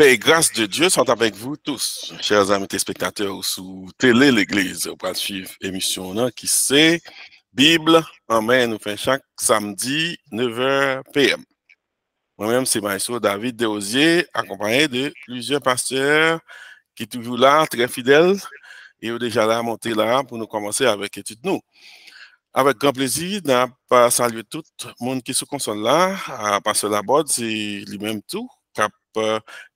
Paix et grâce de Dieu sont avec vous tous, chers amis téléspectateurs sous Télé l'Église. On va suivre l'émission qui c'est Bible en main, nous fait chaque samedi 9h PM. Moi-même, c'est Maestro David Desosiers, accompagné de plusieurs pasteurs qui sont toujours là, très fidèles, et sont déjà là, montés là pour nous commencer avec l'étude nous. Avec grand plaisir, nous saluer tout le monde qui se console là, Pasteur Laborde, c'est lui-même tout, qui a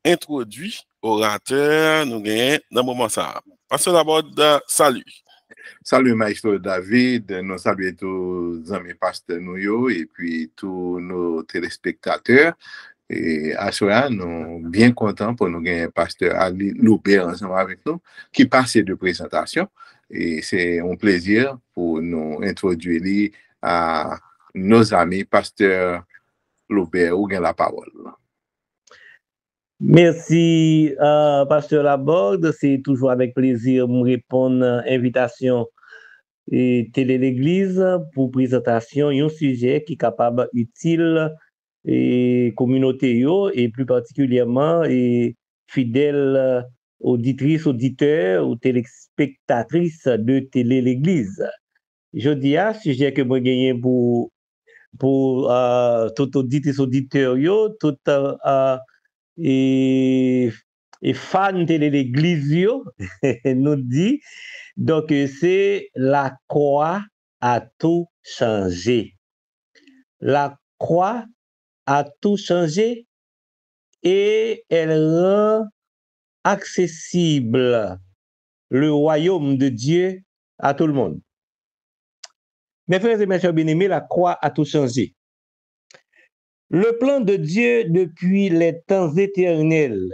introduit orateur, nous gagnons dans le moment ça. Pasteur Laborde, salut. Salut Maestro David, nous saluons tous les amis pasteurs nous et puis tous nos téléspectateurs. Et à cela, nous sommes bien contents pour nous gagner pasteur Ali Loubert ensemble avec nous, qui passe de présentation. Et c'est un plaisir pour nous introduire à nos amis pasteur Loubert, ou gagne la parole. Merci, pasteur Laborde. C'est toujours avec plaisir de me répondre à l'invitation et Télé l'Église pour présentation un sujet qui est capable utile et communauté et plus particulièrement et fidèles auditrices, auditeurs ou téléspectatrices de Télé l'Église. Je dis à sujet que moi gagné pour tout auditrice auditeur tout et fans de l'Église nous dit donc c'est la croix a tout changé. La croix a tout changé et elle rend accessible le royaume de Dieu à tout le monde. Mes frères et mes sœurs bien-aimés, la croix a tout changé. Le plan de Dieu depuis les temps éternels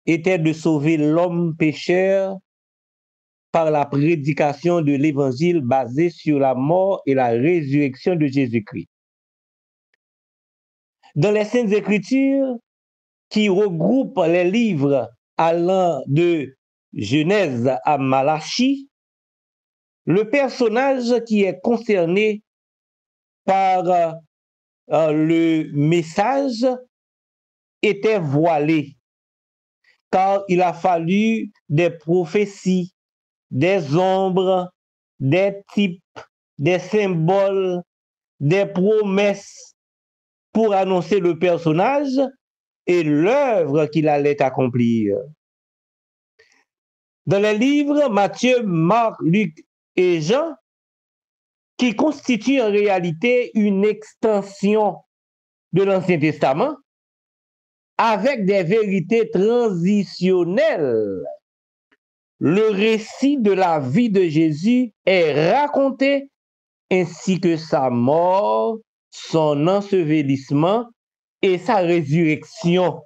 était de sauver l'homme pécheur par la prédication de l'évangile basé sur la mort et la résurrection de Jésus-Christ. Dans les Saintes Écritures, qui regroupent les livres allant de Genèse à Malachie, le personnage qui est concerné par le message était voilé, car il a fallu des prophéties, des ombres, des types, des symboles, des promesses pour annoncer le personnage et l'œuvre qu'il allait accomplir. Dans les livres Matthieu, Marc, Luc et Jean, qui constituent en réalité une extension de l'Ancien Testament, avec des vérités transitionnelles, le récit de la vie de Jésus est raconté ainsi que sa mort, son ensevelissement et sa résurrection,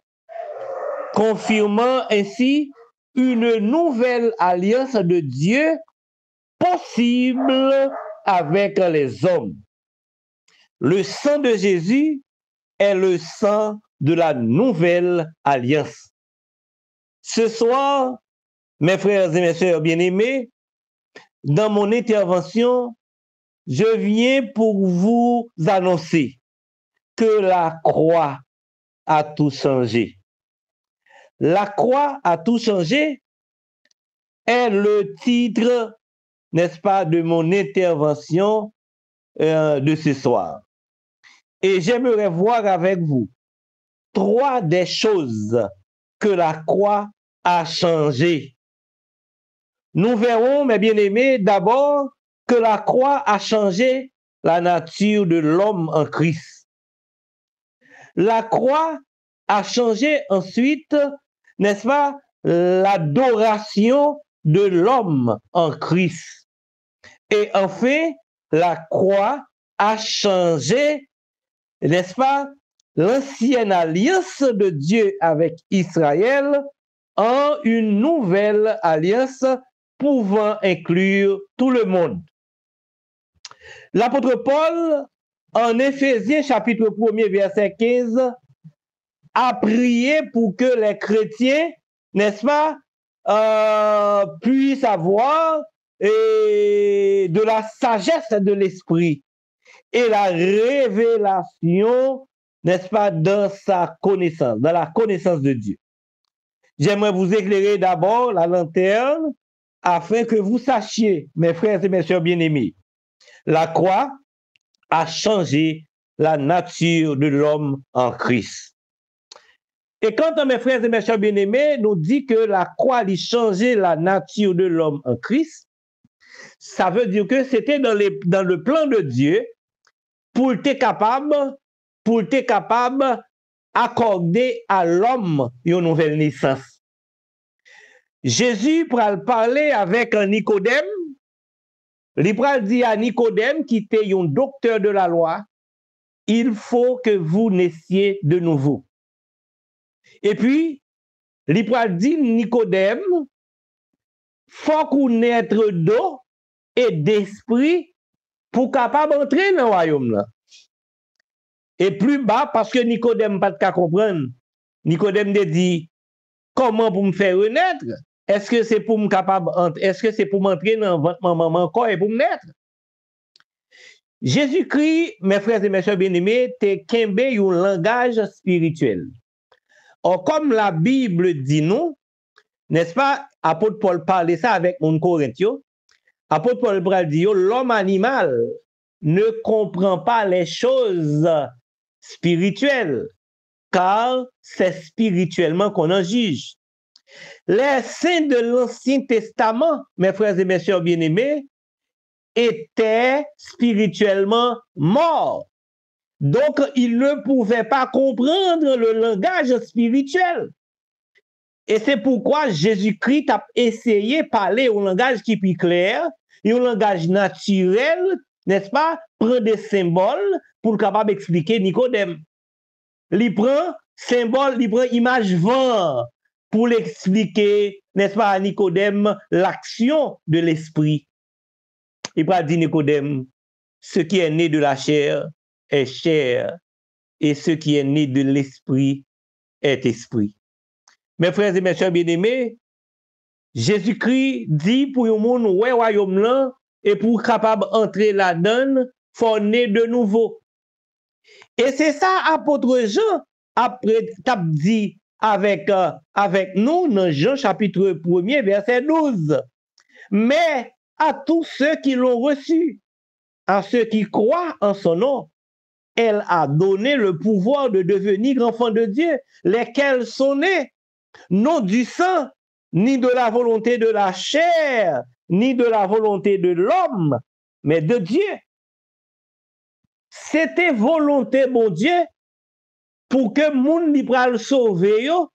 confirmant ainsi une nouvelle alliance de Dieu possible avec les hommes. Le sang de Jésus est le sang de la nouvelle alliance. Ce soir, mes frères et mes sœurs bien-aimés, dans mon intervention, je viens pour vous annoncer que la croix a tout changé. La croix a tout changé est le titre, n'est-ce pas, de mon intervention de ce soir. Et j'aimerais voir avec vous trois des choses que la croix a changé. Nous verrons, mes bien-aimés, d'abord que la croix a changé la nature de l'homme en Christ. La croix a changé ensuite, n'est-ce pas, l'adoration de l'homme en Christ. Et enfin, la croix a changé, n'est-ce pas, l'ancienne alliance de Dieu avec Israël en une nouvelle alliance pouvant inclure tout le monde. L'apôtre Paul, en Éphésiens chapitre 1er, verset 15, a prié pour que les chrétiens, n'est-ce pas, puissent avoir de la sagesse de l'esprit et la révélation, n'est-ce pas, dans sa connaissance, dans la connaissance de Dieu. J'aimerais vous éclairer d'abord la lanterne afin que vous sachiez, mes frères et mes sœurs bien-aimés, la croix a changé la nature de l'homme en Christ. Et quand mes frères et mes sœurs bien-aimés nous dit que la croix a changé la nature de l'homme en Christ, ça veut dire que c'était dans le plan de Dieu pour être capable d'accorder à l'homme une nouvelle naissance. Jésus pral parler avec Nicodème. Il pral dire à Nicodème, qui était un docteur de la loi, il faut que vous naissiez de nouveau. Et puis, il pral dire Nicodème, faut qu'on naître d'eau et d'esprit pour capable entrer dans le royaume là. Et plus bas, parce que Nicodème pas de comprendre, Nicodème dit, comment pour me faire renaître? Est-ce que c'est pour me capable, est-ce que c'est pour m'entrer dans votre maman corps et pour me naître? Jésus-Christ, mes frères et mes sœurs bien-aimés, t'es kembe un langage spirituel. Or, comme la Bible dit nous, n'est-ce pas, apôtre Paul parlait ça avec mon Corinthien, apôtre Paul dit, l'homme animal ne comprend pas les choses spirituelles, car c'est spirituellement qu'on en juge. Les saints de l'Ancien Testament, mes frères et mes sœurs bien-aimés, étaient spirituellement morts. Donc, ils ne pouvaient pas comprendre le langage spirituel. Et c'est pourquoi Jésus-Christ a essayé de parler un langage qui est plus clair, un langage naturel, n'est-ce pas, prend des symboles pour capable expliquer Nicodème. Il prend symbole, il prend image vent pour l'expliquer, n'est-ce pas, à Nicodème, l'action de l'esprit. Il va dire Nicodème, ce qui est né de la chair est chair, et ce qui est né de l'esprit est esprit. Mes frères et mes sœurs bien-aimés, Jésus-Christ dit pour le monde, ouais, royaume là, et pour capable entrer là-dedans, faut naître de nouveau. Et c'est ça, apôtre Jean, après, t'as dit avec nous, dans Jean chapitre 1er, verset 12. Mais à tous ceux qui l'ont reçu, à ceux qui croient en son nom, elle a donné le pouvoir de devenir enfants de Dieu, lesquels sont nés, non du sang, ni de la volonté de la chair, ni de la volonté de l'homme, mais de Dieu. C'était volonté, mon Dieu, pour que moun li pral sauver yo,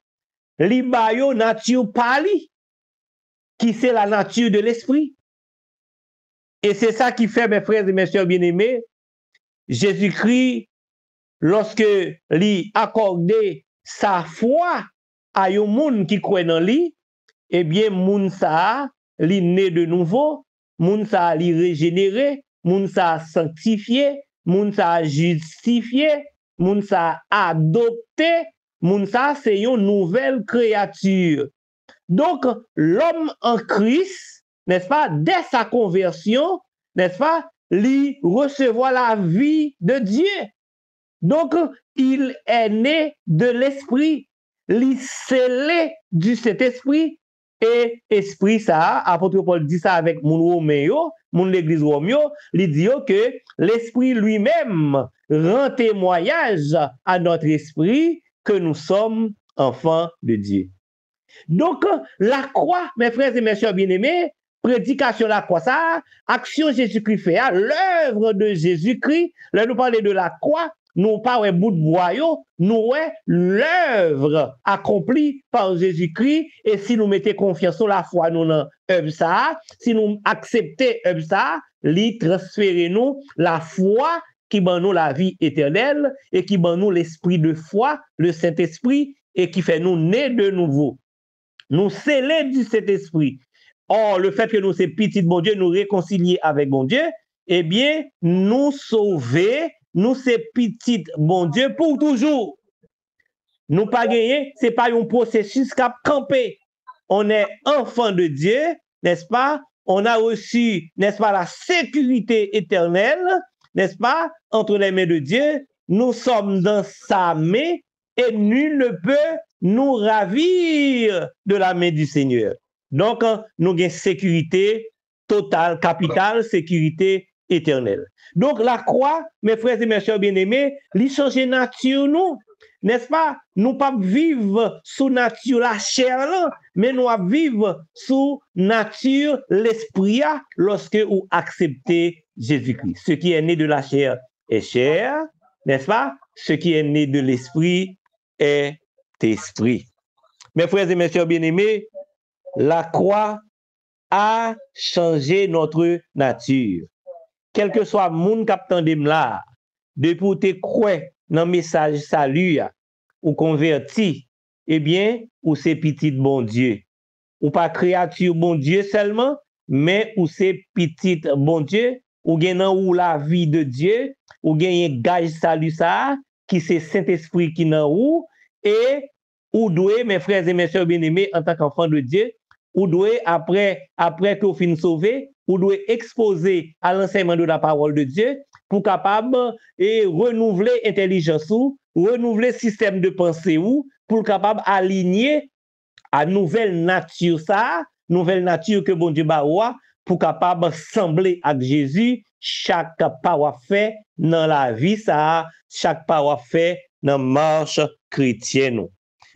li ba yo nature pali, qui c'est la nature de l'esprit. Et c'est ça qui fait, mes frères et mes sœurs bien-aimés, Jésus-Christ, lorsque lui accordé sa foi à un monde qui croit dans lui, eh bien, moun sa li né de nouveau, moun sa li régénéré, moun sa sanctifié, moun sa justifié, moun sa adopté, moun sa c'est une nouvelle créature. Donc, l'homme en Christ, n'est-ce pas, dès sa conversion, n'est-ce pas, lui recevoir la vie de Dieu. Donc, il est né de l'esprit, lui scellé du cet esprit, et esprit ça, apôtre Paul dit ça avec mon Roméo, mon l'église Roméo, il dit que l'esprit lui-même rend témoignage à notre esprit que nous sommes enfants de Dieu. Donc, la croix, mes frères et mes sœurs bien-aimés, prédication de la croix, ça, action Jésus-Christ fait, l'œuvre de Jésus-Christ, là nous parlons de la croix, nous pas un bout de bois, nous l'œuvre accomplie par Jésus-Christ, et si nous mettons confiance sur la foi, nous dans œuvre ça, si nous acceptons œuvre ça, lui transférer nous la foi qui ban nous la vie éternelle, et qui ban nous l'esprit de foi, le Saint-Esprit, et qui fait nous naître de nouveau. Nous scellés du Saint-Esprit. Or, le fait que nous, ces petits de bon Dieu, nous réconcilier avec bon Dieu, eh bien, nous sauver, nous, ces petits bon Dieu, pour toujours. Nous pas gagner, c'est pas un processus qui a campé. On est enfant de Dieu, n'est-ce pas? On a reçu, n'est-ce pas, la sécurité éternelle, n'est-ce pas, entre les mains de Dieu. Nous sommes dans sa main et nul ne peut nous ravir de la main du Seigneur. Donc, nous avons sécurité totale, capitale, sécurité éternelle. Donc, la croix, mes frères et mes sœurs bien-aimés, lui change nature, nous. N'est-ce pas? Nous pas vivre sous nature la chair, là, mais nous vivre sous nature l'esprit lorsque vous acceptez Jésus-Christ. Ce qui est né de la chair est chair, n'est-ce pas? Ce qui est né de l'esprit est esprit. Mes frères et mes sœurs bien-aimés, la croix a changé notre nature. Quel que soit le monde qui attend là, depuis te croire dans le message salut ou converti, eh bien, ou c'est petit bon Dieu. Ou pas créature bon Dieu seulement, mais ou c'est petit bon Dieu, ou gagne ou la vie de Dieu, ou gagne gage salut ça, qui c'est Saint-Esprit qui nan ou, et ou doit, mes frères et mes sœurs bien-aimés, en tant qu'enfant de Dieu, ou doit, après que vous finissez sauvé, ou doit exposer à l'enseignement de la parole de Dieu, pour capable et renouveler intelligence ou renouveler système de pensée ou pour capable aligner à nouvelle nature ça, nouvelle nature que bon Dieu baoua pour capable sembler avec Jésus chaque pas fait dans la vie ça, chaque pas fait dans marche chrétienne.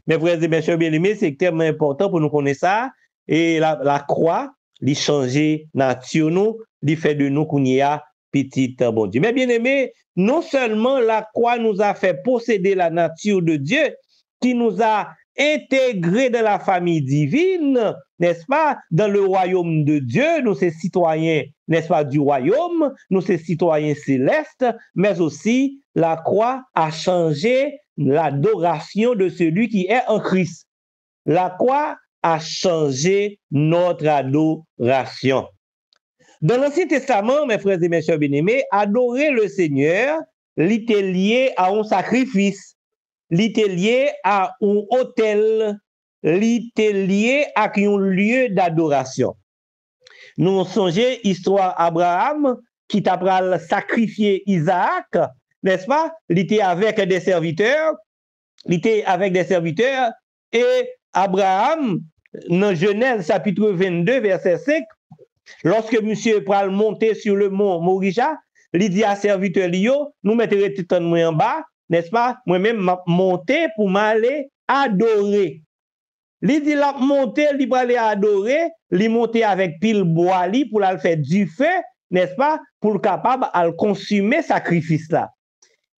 Mes frères et mes sœurs bien-aimés, c'est tellement important pour nous connaître ça et la croix, lui changer nature nous, lui fait de nous qu'on y a petit bon Dieu. Mais bien aimé, non seulement la croix nous a fait posséder la nature de Dieu, qui nous a intégrés dans la famille divine, n'est-ce pas, dans le royaume de Dieu, nous sommes citoyens, n'est-ce pas, du royaume, nous sommes citoyens célestes, mais aussi la croix a changé l'adoration de celui qui est en Christ. La croix a changé notre adoration. Dans l'Ancien Testament, mes frères et mes sœurs bien-aimés, adorer le Seigneur, l'était lié à un sacrifice, l'était lié à un autel, l'était lié à un lieu d'adoration. Nous songeons l'histoire d'Abraham qui t'a sacrifié Isaac, n'est-ce pas? L'était avec des serviteurs, et Abraham, dans Genèse chapitre 22, verset 5, lorsque monsieur pral monter sur le mont Morija, il dit à serviteur Lio, nous mettrons tout en bas, n'est-ce pas? Moi-même, monter pour m'aller adorer. Il dit la monter, il va aller adorer, il monter avec pile bois pour la faire du feu, n'est-ce pas? Pour le capable à consumer sacrifice là.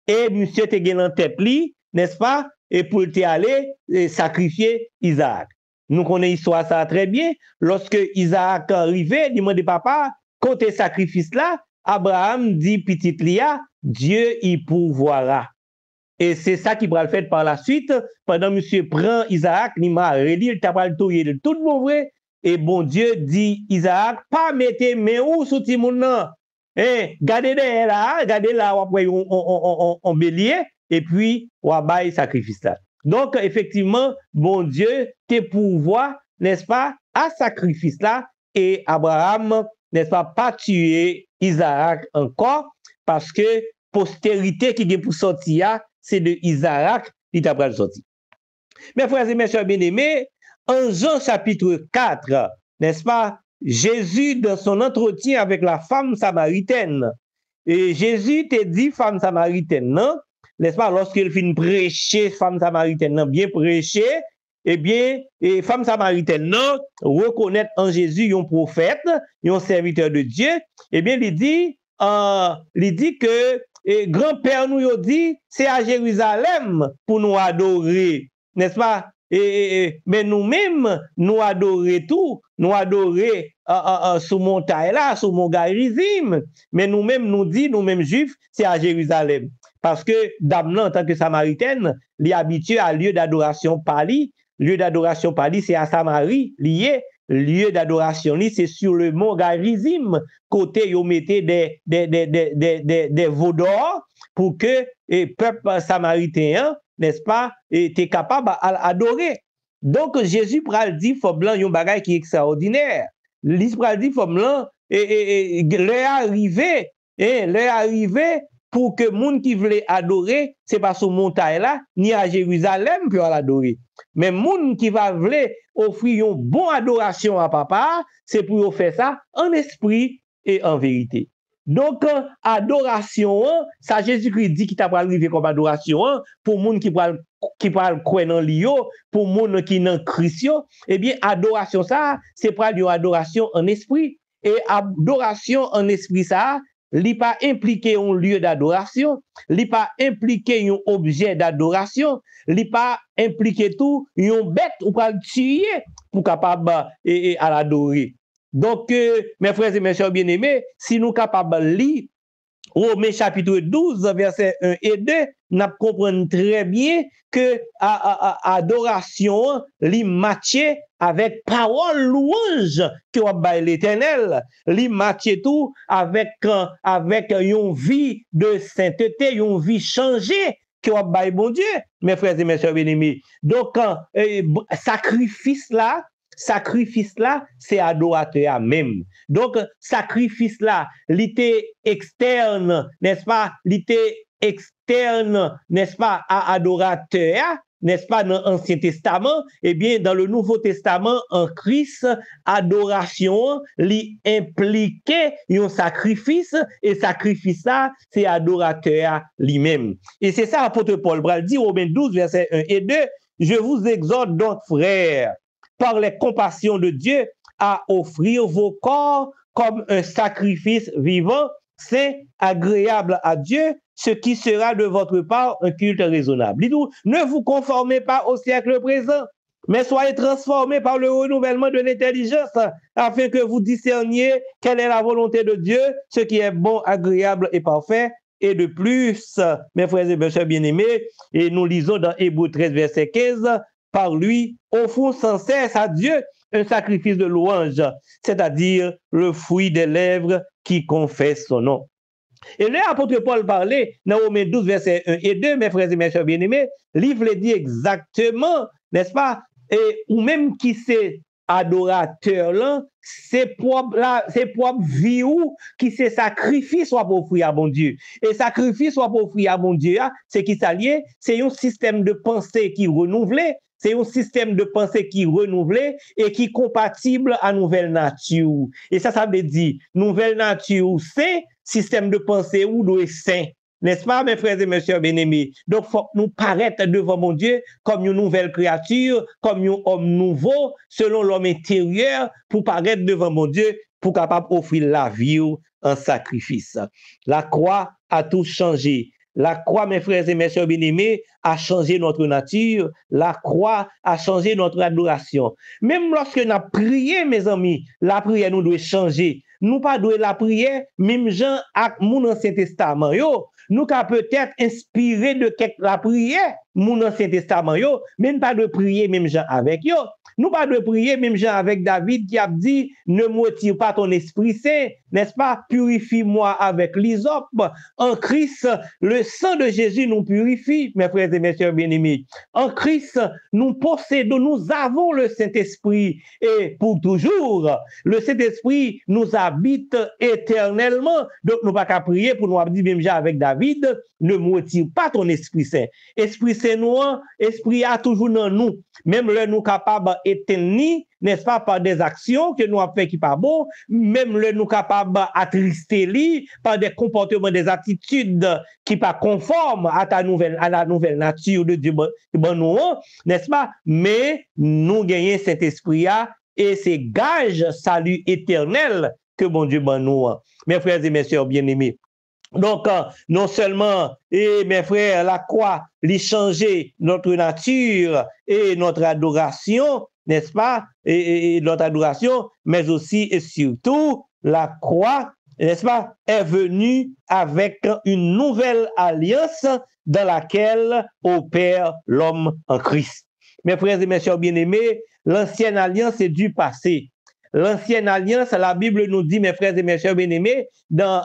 Et monsieur te gen en tête li, n'est-ce pas? Et pour te aller sacrifier Isaac. Nous connaissons l'histoire ça très bien. Lorsque Isaac arrivait, il demande papa, côté sacrifice là, Abraham dit petite Lia, Dieu y pourvoira. Et c'est ça qui va le faire par la suite. Pendant monsieur prend Isaac, il m'a redit, il t'a pas le touiller de tout bon vrai. Et bon Dieu dit Isaac, pas mettez mes ou sous ti moun nan. Gardez là, on bélier, et puis on bail sacrifice là. Donc, effectivement, bon Dieu te pourvoit, n'est-ce pas, à sacrifice là, et Abraham, n'est-ce pas tuer Isaac encore, parce que postérité qui est pour sortir, c'est de Isaac qui t'a pas sorti. Mes frères et mes sœurs bien-aimés, en Jean chapitre 4, n'est-ce pas, Jésus, dans son entretien avec la femme samaritaine, et Jésus te dit, femme samaritaine, non? N'est-ce pas, lorsqu'il finit prêcher, femme samaritaine, non, bien prêcher, eh bien, et femme samaritaine, non, reconnaître en Jésus un prophète, un serviteur de Dieu, eh bien, il dit que grand-père nous a dit, c'est à Jérusalem pour nous adorer, n'est-ce pas? Mais nous-mêmes, nous adorer tout, nous adorer sous montagne là, sous mon Garizim, mais nous-mêmes, nous-mêmes juifs, c'est à Jérusalem. Parce que Damnan, en tant que samaritaine, il est habitué à lieu d'adoration pali. Lieu d'adoration pali, c'est à Samarie, lié. Lieu d'adoration, c'est sur le mont Garizim, côté, ils mettaient des veaux d'or pour que le peuple samaritain, n'est-ce pas, était capable d'adorer. Donc, Jésus pral dit, faut blanc, yon bagay qui est extraordinaire. L'Israël dit, faut blanc, l'heure arrivé, pour que moun qui voulait adorer, c'est pas sur montagne là, ni à Jérusalem pour l'adorer. Mais moun qui va vouloir offrir une bonne adoration à papa, c'est pour faire ça en esprit et en vérité. Donc, adoration, ça Jésus-Christ dit qu'il t'a pas arrivé comme adoration, pour moun qui parle croire dans l'io, pour moun qui dans Christ, eh bien, adoration ça, c'est pas une adoration en esprit. Et adoration en esprit ça, li pas impliqué un lieu d'adoration, li pas impliqué un objet d'adoration, li pas impliqué tout un bête ou pas tuer pour capable à l'adorer. Donc mes frères et mes sœurs bien-aimés, si nous capables lire Romains chapitre 12 verset 1 et 2, nous comprenons très bien que adoration li matché avec parole louange que on bail l'Éternel, li matché tout avec une vie de sainteté, une vie changée que on bail bon Dieu, mes frères et mes sœurs bien-aimés. Donc sacrifice là, c'est adorateur même. Donc, sacrifice là, l'ité externe, n'est-ce pas? L'ité externe, n'est-ce pas, à adorateur, n'est-ce pas, dans l'Ancien Testament? Eh bien, dans le Nouveau Testament, en Christ, adoration, l'y impliquait un sacrifice, et sacrifice là, c'est adorateur lui-même. Et c'est ça, apôtre Paul Bral dit, Romains 12, versets 1 et 2, je vous exhorte donc, frères, par les compassions de Dieu, à offrir vos corps comme un sacrifice vivant, saint, agréable à Dieu, ce qui sera de votre part un culte raisonnable. Dis-nous, ne vous conformez pas au siècle présent, mais soyez transformés par le renouvellement de l'intelligence, afin que vous discerniez quelle est la volonté de Dieu, ce qui est bon, agréable et parfait. Et de plus, mes frères et mes sœurs bien-aimés, et nous lisons dans Hébreux 13, verset 15, par lui, offrons sans cesse à Dieu un sacrifice de louange, c'est-à-dire le fruit des lèvres qui confessent son nom. Et là, l'apôtre Paul parlait dans Romains 12, verset 1 et 2, mes frères et mes sœurs bien-aimés, livre dit exactement, n'est-ce pas, et ou même qui c'est adorateur là, c'est propre vie ou qui c'est sacrifice soit pour offrir à bon Dieu. Et sacrifice soit pour offrir à bon Dieu, c'est qui s'allie, c'est un système de pensée qui renouvelé. C'est un système de pensée qui est renouvelé et qui est compatible à nouvelle nature. Et ça veut dire, nouvelle nature, c'est système de pensée ou de saint. N'est-ce pas, mes frères et mes sœurs bien-aimés? Donc, il faut que nous paraître devant mon Dieu comme une nouvelle créature, comme un homme nouveau, selon l'homme intérieur, pour paraître devant mon Dieu, pour capable offrir la vie en sacrifice. La croix a tout changé. La croix, mes frères et mes sœurs bien-aimés, a changé notre nature. La croix a changé notre adoration. Même lorsque nous avons prié, mes amis, la prière nous doit changer. Nous pas doit la prière, même gens avec mon Ancien Testament, yo. Nous avons peut-être inspiré de la prière, mon Ancien Testament, yo, mais pas de prier même gens avec yo. Nous pas de prier même gens avec David qui a dit, ne m'attire pas ton esprit saint, n'est-ce pas? Purifie-moi avec l'hysope. En Christ, le sang de Jésus nous purifie, mes frères et mes sœurs bien-aimés. En Christ, nous possédons, nous avons le Saint-Esprit et pour toujours. Le Saint-Esprit nous habite éternellement. Donc, nous pas qu'à prier pour nous dire même gens avec David, ne m'attire pas ton esprit saint. Esprit saint nous, esprit a toujours dans nous. Même le nous capable éteindre, n'est-ce pas, par des actions que nous avons fait qui pas bon, même le nous capable attrister par des comportements, des attitudes qui pas conformes à la nouvelle nature de Dieu, n'est-ce pas? Mais nous gagnons cet esprit et c'est gage salut éternel que bon Dieu ban nous. Mes frères et mes sœurs bien-aimés. Donc, non seulement, mes frères, la croix, lui changer notre nature et notre adoration, n'est-ce pas, et notre adoration, mais aussi et surtout, la croix, n'est-ce pas, est venue avec une nouvelle alliance dans laquelle opère l'homme en Christ. Mes frères et mes sœurs bien-aimés, l'ancienne alliance est du passé. L'ancienne alliance, la Bible nous dit, mes frères et mes sœurs bien-aimés, dans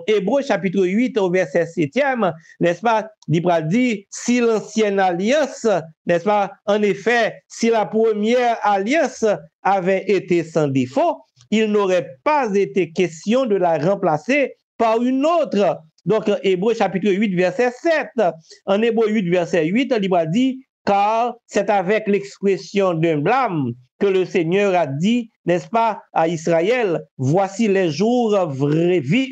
Hébreux chapitre 8 au verset 7e, n'est-ce pas, il dit, si l'ancienne alliance, n'est-ce pas, en effet, si la première alliance avait été sans défaut, il n'aurait pas été question de la remplacer par une autre. Donc, Hébreu chapitre 8, verset 7. En Hébreu 8, verset 8, il va dire, car c'est avec l'expression d'un blâme que le Seigneur a dit, n'est-ce pas, à Israël, voici les jours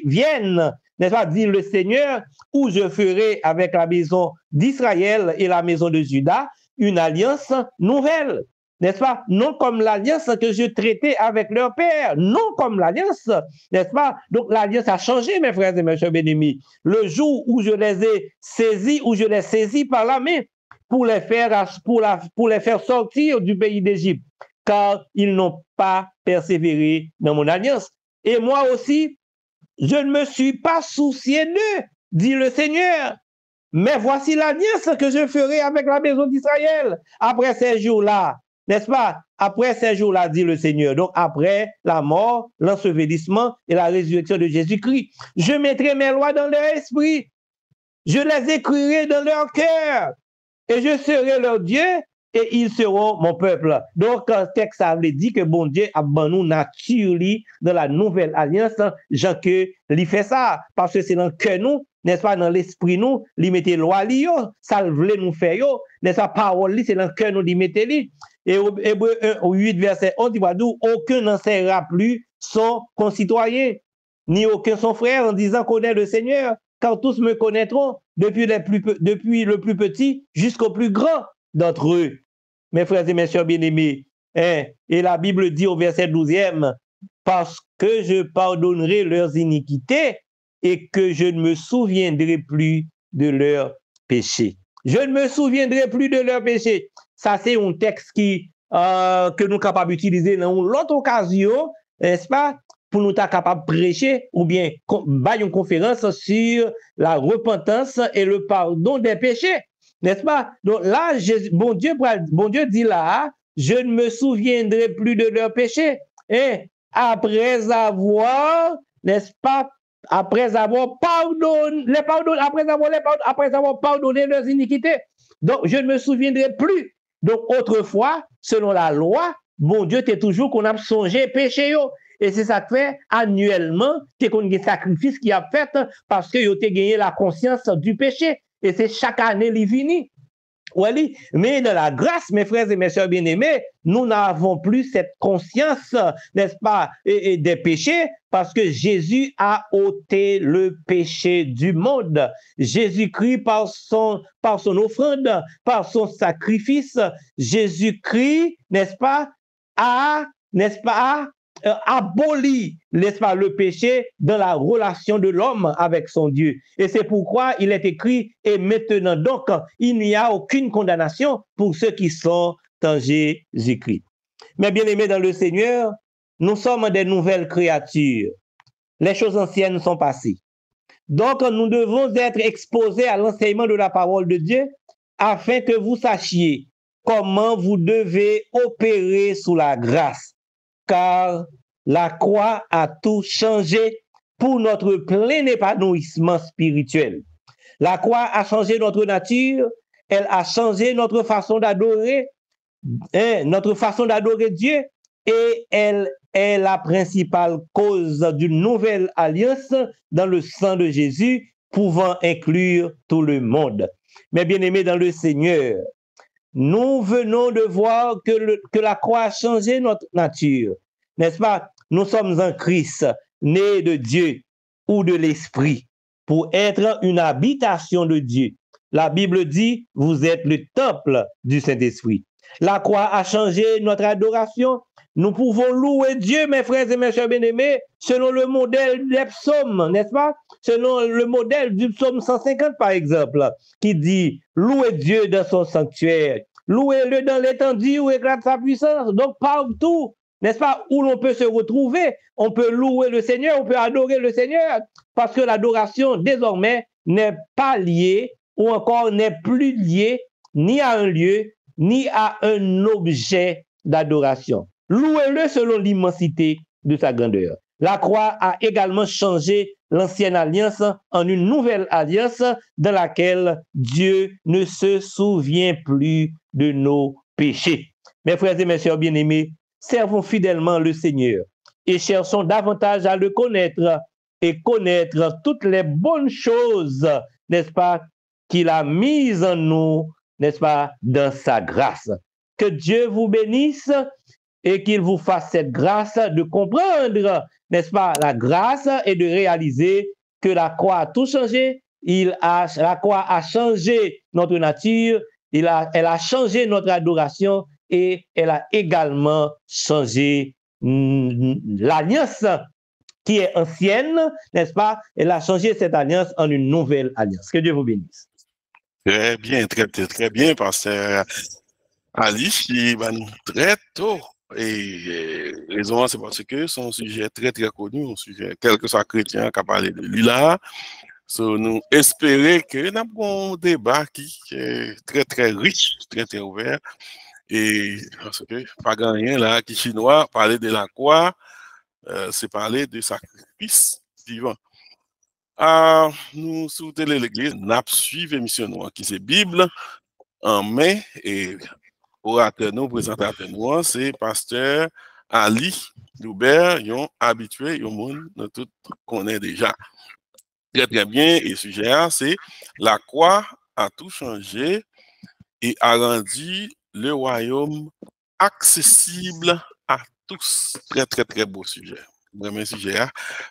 viennent, n'est-ce pas, dit le Seigneur, où je ferai avec la maison d'Israël et la maison de Juda une alliance nouvelle. N'est-ce pas? Non comme l'alliance que je traitais avec leur père, non comme l'alliance, n'est-ce pas? Donc l'alliance a changé, mes frères et mes chers bien-aimés. Le jour où je les ai saisis, où je les saisis par la main pour les faire sortir du pays d'Égypte, car ils n'ont pas persévéré dans mon alliance. Et moi aussi, je ne me suis pas soucié d'eux, dit le Seigneur. Mais voici l'alliance que je ferai avec la maison d'Israël après ces jours-là. N'est-ce pas? Après ces jours-là, dit le Seigneur. Donc, après la mort, l'ensevelissement et la résurrection de Jésus-Christ. Je mettrai mes lois dans leur esprit. Je les écrirai dans leur cœur. Et je serai leur Dieu et ils seront mon peuple. Donc, le texte a dit que bon Dieu a ban nous nature dans la nouvelle alliance, Jean que lui fait ça, parce que c'est dans le cœur nous, n'est-ce pas, dans l'esprit nous, lui mettez loi li yo, ça le voulait nous faire yo, n'est-ce pas, parole li, c'est dans le cœur nous, lui mettez li. Et au Hébreu 8, verset 11, il va dire, aucun n'en sera plus son concitoyen, ni aucun son frère, en disant connaît le Seigneur, car tous me connaîtront, depuis le plus petit jusqu'au plus grand d'entre eux. Mes frères et mes sœurs bien-aimés, et la Bible dit au verset 12e, parce que je pardonnerai leurs iniquités et que je ne me souviendrai plus de leurs péchés. Je ne me souviendrai plus de leurs péchés. Ça, c'est un texte que nous sommes capables d'utiliser dans l'autre occasion, n'est-ce pas, pour nous être capables de prêcher ou bien faire une conférence sur la repentance et le pardon des péchés. N'est-ce pas? Donc là, bon Dieu dit là, je ne me souviendrai plus de leurs péchés. Et après avoir, n'est-ce pas, après avoir pardonné leurs iniquités. Donc, je ne me souviendrai plus. Donc, autrefois, selon la loi, bon Dieu t'es toujours qu'on a songé péché yo. Et c'est ça que fait annuellement, c'est qu'on a des sacrifices qui a fait parce que yo t'es gagné la conscience du péché. Et c'est chaque année les vini. Oui, mais dans la grâce, mes frères et mes sœurs bien-aimés, nous n'avons plus cette conscience, n'est-ce pas, des péchés, parce que Jésus a ôté le péché du monde. Jésus-Christ, par son offrande, par son sacrifice, Jésus-Christ, n'est-ce pas, abolit, n'est-ce pas, le péché dans la relation de l'homme avec son Dieu. Et c'est pourquoi il est écrit, et maintenant donc, il n'y a aucune condamnation pour ceux qui sont en Jésus-Christ. Mais bien aimés dans le Seigneur, nous sommes des nouvelles créatures. Les choses anciennes sont passées. Donc, nous devons être exposés à l'enseignement de la parole de Dieu afin que vous sachiez comment vous devez opérer sous la grâce. Car la croix a tout changé pour notre plein épanouissement spirituel. La croix a changé notre nature, elle a changé notre façon d'adorer, Dieu, et elle est la principale cause d'une nouvelle alliance dans le sang de Jésus, pouvant inclure tout le monde. Mais bien aimés dans le Seigneur, nous venons de voir que la croix a changé notre nature. N'est-ce pas? Nous sommes en Christ, nés de Dieu ou de l'Esprit, pour être une habitation de Dieu. La Bible dit, vous êtes le temple du Saint-Esprit. La croix a changé notre adoration. Nous pouvons louer Dieu, mes frères et mes chers bien-aimés, selon le modèle des psaumes, n'est-ce pas? Selon le modèle du psaume 150, par exemple, qui dit, louez Dieu dans son sanctuaire, louez-le dans l'étendue où éclate sa puissance. Donc, partout, n'est-ce pas, où l'on peut se retrouver, on peut louer le Seigneur, on peut adorer le Seigneur, parce que l'adoration, désormais, n'est pas liée, ou encore n'est plus liée, ni à un lieu, ni à un objet d'adoration. Louez-le selon l'immensité de sa grandeur. La croix a également changé l'ancienne alliance en une nouvelle alliance dans laquelle Dieu ne se souvient plus de nos péchés. Mes frères et mes sœurs bien-aimés, servons fidèlement le Seigneur et cherchons davantage à le connaître et connaître toutes les bonnes choses, n'est-ce pas, qu'il a mises en nous, n'est-ce pas, dans sa grâce. Que Dieu vous bénisse et qu'il vous fasse cette grâce de comprendre, n'est-ce pas, la grâce et de réaliser que la croix a tout changé. La croix a changé notre nature, elle a changé notre adoration et elle a également changé l'alliance qui est ancienne, n'est-ce pas? Elle a changé cette alliance en une nouvelle alliance. Que Dieu vous bénisse. Très bien, très bien, pasteur Ali, qui va nous très tôt. Et raison, c'est parce que c'est un sujet très, très connu, un sujet, quel que soit chrétien qui a parlé de lui là. So, nous espérons que nous avons un débat qui est très, très riche, très, très ouvert. Et parce que pas rien là, qui chinois, parler de la croix, c'est parler de sacrifice vivant. Nous, sous télé l'église, nous suivons l'émission qui c'est Bible en main et orateur nous, présentateur nous, c'est pasteur Ali Loubert, un habitué, un monde, nous tout connaît déjà. Très, très bien. Et le sujet, c'est la croix a tout changé et a rendu le royaume accessible à tous. Très, très, très beau sujet. Vraiment sujet,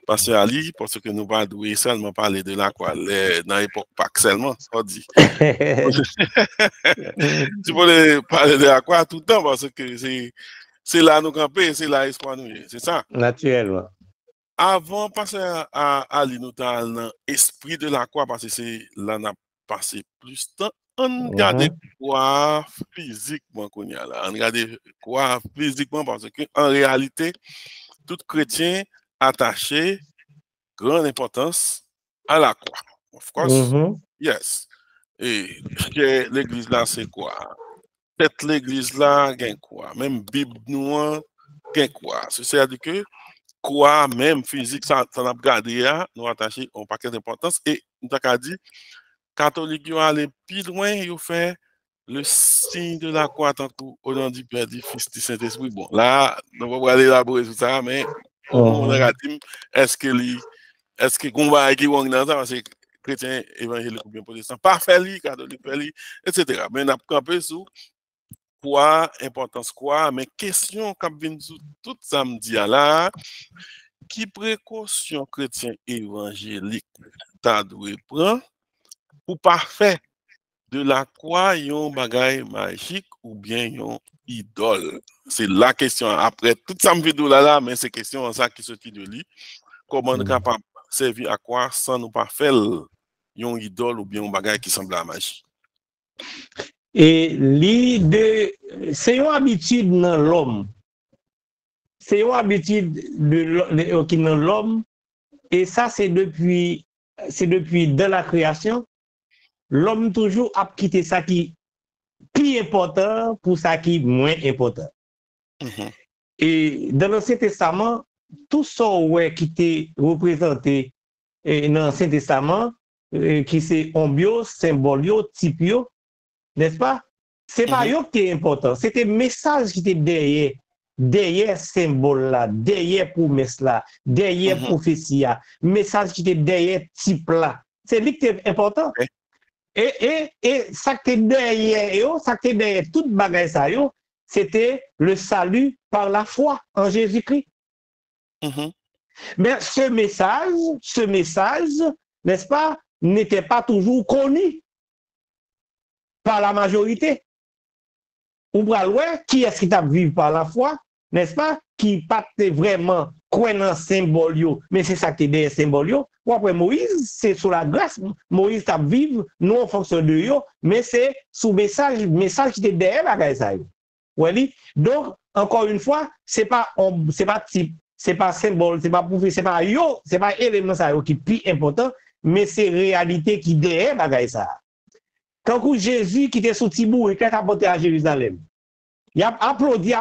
parce Ali, parce que nous pas doué seulement parler de la croix dans l'époque Pâques seulement, ça dit. Tu peux parler de la croix tout le temps parce que c'est là nous camper, c'est là l'espoir nous, c'est ça. Naturellement. Avant de passer à Ali, nous dans l'esprit de la croix, parce que c'est là qu'on a passé plus de temps. On regarde quoi physiquement qu'on y a là. On regarde quoi physiquement parce qu'en réalité, tout chrétien attaché grande importance à la croix. Of course, yes. Et l'église là, c'est quoi? Peut-être l'église là, gagne quoi? Même Bible nous, gagne quoi? C'est-à-dire que quoi, même physique, ça n'a pas gardé, nous attacher un paquet d'importance. Et nous avons dit, catholiques ont allé plus loin, ils ont fait le signe de la croix au nom du Père, du Fils, du Saint-Esprit. Bon, là, nous ne va pas aller élaborer tout ça, mais on a dit, est-ce que combat qui est dans ça, parce que chrétien, évangélique ou bien protestant, pas fait lui, catholique, fait lui, etc. Mais on a campé sur quoi, importance quoi, mais question comme vient tout samedi là, qui précaution chrétien évangélique t'as dû prendre pour pas faire de la croix un bagage magique ou bien un idole? C'est la question. Après tout ça vidéo là, mais c'est question ça qui sortit de lui. Comment on est capable de servir à quoi sans nous pas faire un idole ou bien un bagage qui semble à la magie? Et l'idée, c'est une habitude dans l'homme. C'est une habitude qui dans l'homme. Et ça, c'est depuis de la création. L'homme toujours a quitté ça qui est plus important pour ça qui est moins important. Et dans l'Ancien Testament, tout ça qui était représenté dans l'Ancien Testament, qui c'est ombio, symbolio, typio, n'est-ce pas? C'est pas eux qui est important. C'était le message qui était derrière symbole là, derrière promesse là, derrière prophétie là, message qui était derrière type là. C'est lui qui est important. Et ça qui est derrière, ça qui est derrière toute bagaille ça, c'était le salut par la foi en Jésus-Christ. Mais ce message, n'est-ce pas, n'était pas toujours connu par la majorité. Ou qui est-ce qui t'a vécu par la foi, n'est-ce pas, qui pas vraiment croyant symbole, mais c'est ça qui est derrière symbole. Ou après Moïse, c'est sous la grâce, Moïse t'a vécu, non en fonction de eux, mais c'est sous message qui est derrière la grâce. Donc, encore une fois, c'est pas type, c'est pas symbole, c'est pas prophétie, c'est pas élément qui est plus important, mais c'est réalité qui est derrière la grâce. Quand Jésus qui était sous Tibou et qui a porté à Jérusalem, il a applaudi,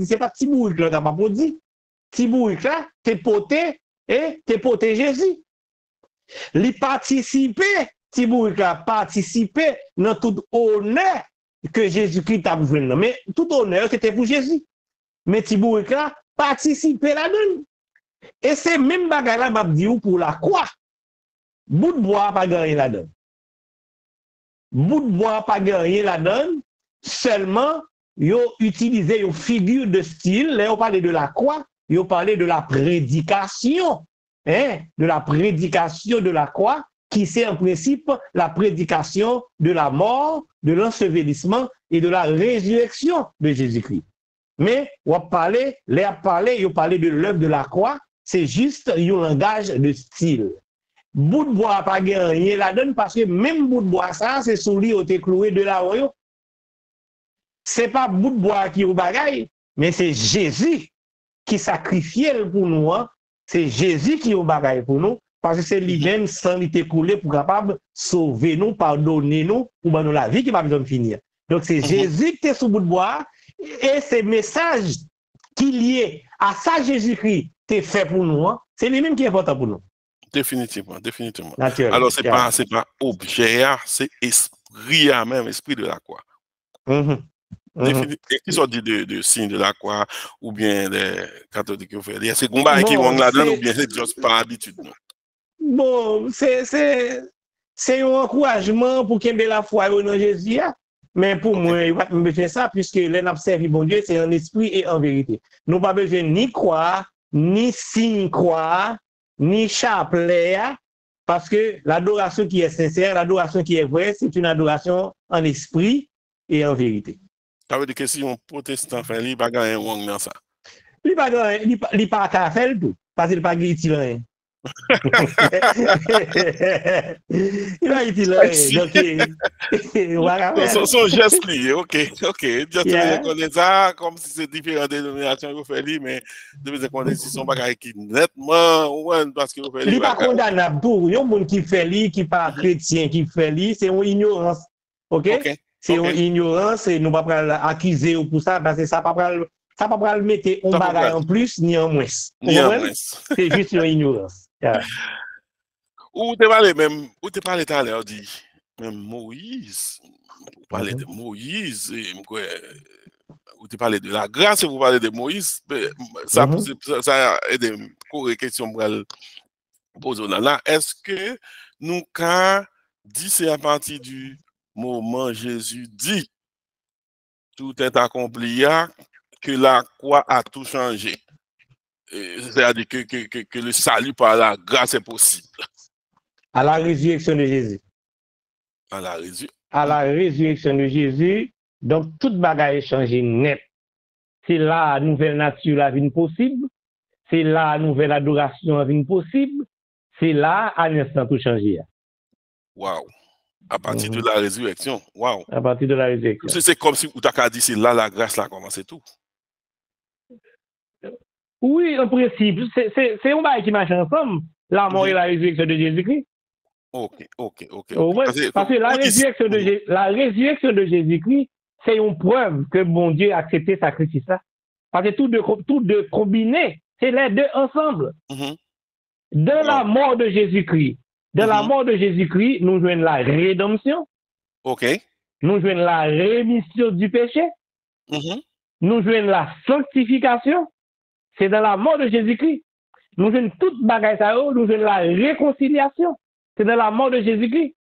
c'est pas Tibou qui a applaudi. Tibou qui a porté Jésus. Il participait, Tibou qui a participé dans tout honneur que Jésus-Christ a besoin. Mais tout honneur, c'était pour Jésus. Mais Tibou qui a participé là-dedans. Et c'est même bagay là, m'a dit pour la croix. Bout de bois pas gagné la donne. Bout de bois pas gagné la donne. Seulement, yo utilisé une figure de style. Là, on parlait de la croix. Yo parlait de la prédication. Hein? De la prédication de la croix, qui c'est en principe la prédication de la mort, de l'ensevelissement et de la résurrection de Jésus-Christ. Mais, on parlait de l'œuvre de la croix, c'est juste un langage de style. Bout de bois pas gagné la donne parce que même bout de bois ça, c'est sous lui au cloué de la royaume. C'est pas bout de bois qui est au bagaille, mais c'est Jésus qui sacrifiait pour nous. Hein? C'est Jésus qui est au bagaille pour nous, parce que c'est lui-même sans lui coulé pour capable sauver nous, pardonner nous, pour nous la vie qui va besoin de finir. Donc c'est Jésus qui est sous bout de bois, et ces messages qui liés à ça Jésus-Christ est fait pour nous, hein? C'est lui-même qui est important pour nous. Définitivement, définitivement. Naturellement. Alors, c'est pas objet, c'est esprit, même esprit de la croix. Et qui sont dit de signes de la croix, ou bien des catholiques qui font. C'est combat qui vont là-dedans, ou bien c'est juste par habitude. Non? Bon, c'est un encouragement pour qu'il y ait la foi dans Jésus. Mais pour moi, il va me faire ça, puisque les n'a servi bon Dieu, c'est en esprit et en vérité. Nous pas besoin ni croire, ni signe croire, ni chapelet, parce que l'adoration qui est sincère, l'adoration qui est vraie, c'est une adoration en esprit et en vérité. Ça veut dire que si un protestant fait, il va gagner un dans ça. Il ne pas qu'à faire le tout, parce qu'il n'a pas utile rien. Il va utile rien. Son geste lié, ok. Juste reconnaître ça comme si c'est différentes dénominations qui fait lui, mais de reconnaître si son bagage qui nettement, parce qu'il fait lui. Il n'est pas condamnable pour. Il y a un monde qui fait lui, qui n'est pas chrétien, qui fait lui, c'est une ignorance. Ok? C'est une ignorance et nous ne pouvons pas accuser pour ça, parce que ça ne peut pas le mettre en bagage en plus ni en moins. C'est juste une ignorance. Ou tu parles tout à l'heure, dit, même Moïse, vous parlez de Moïse, ou tu parlez de la grâce, vous parlez de Moïse, ça a aidé une question pour poser là. Est-ce que nous, quand dit c'est à partir du moment Jésus dit, tout est accompli, que la croix a tout changé? C'est-à-dire que le salut par la grâce est possible. À la résurrection de Jésus. À la résurrection de Jésus, donc toute bagaille est changée net. C'est là la nouvelle nature la vie possible. C'est là la nouvelle adoration la vie possible. C'est là à l'instant tout changé. Wow. À partir de la résurrection. Wow. À partir de la résurrection. C'est comme si vous t'avez dit c'est là la grâce là commence tout. Oui, en principe, c'est un bail qui marche ensemble, la mort et la résurrection de Jésus-Christ. Ok. Parce que la résurrection de Jésus-Christ, c'est une preuve que mon Dieu a accepté ce sacrifice-là. Parce que tout de combiné, c'est les deux ensemble. Dans la mort de Jésus-Christ, la mort de Jésus-Christ, nous jouons la rédemption. Nous jouons la rémission du péché. Nous jouons la sanctification. C'est dans la mort de Jésus-Christ. Nous jouons toute bagaille ça, nous jouons la réconciliation. C'est dans la mort de Jésus-Christ.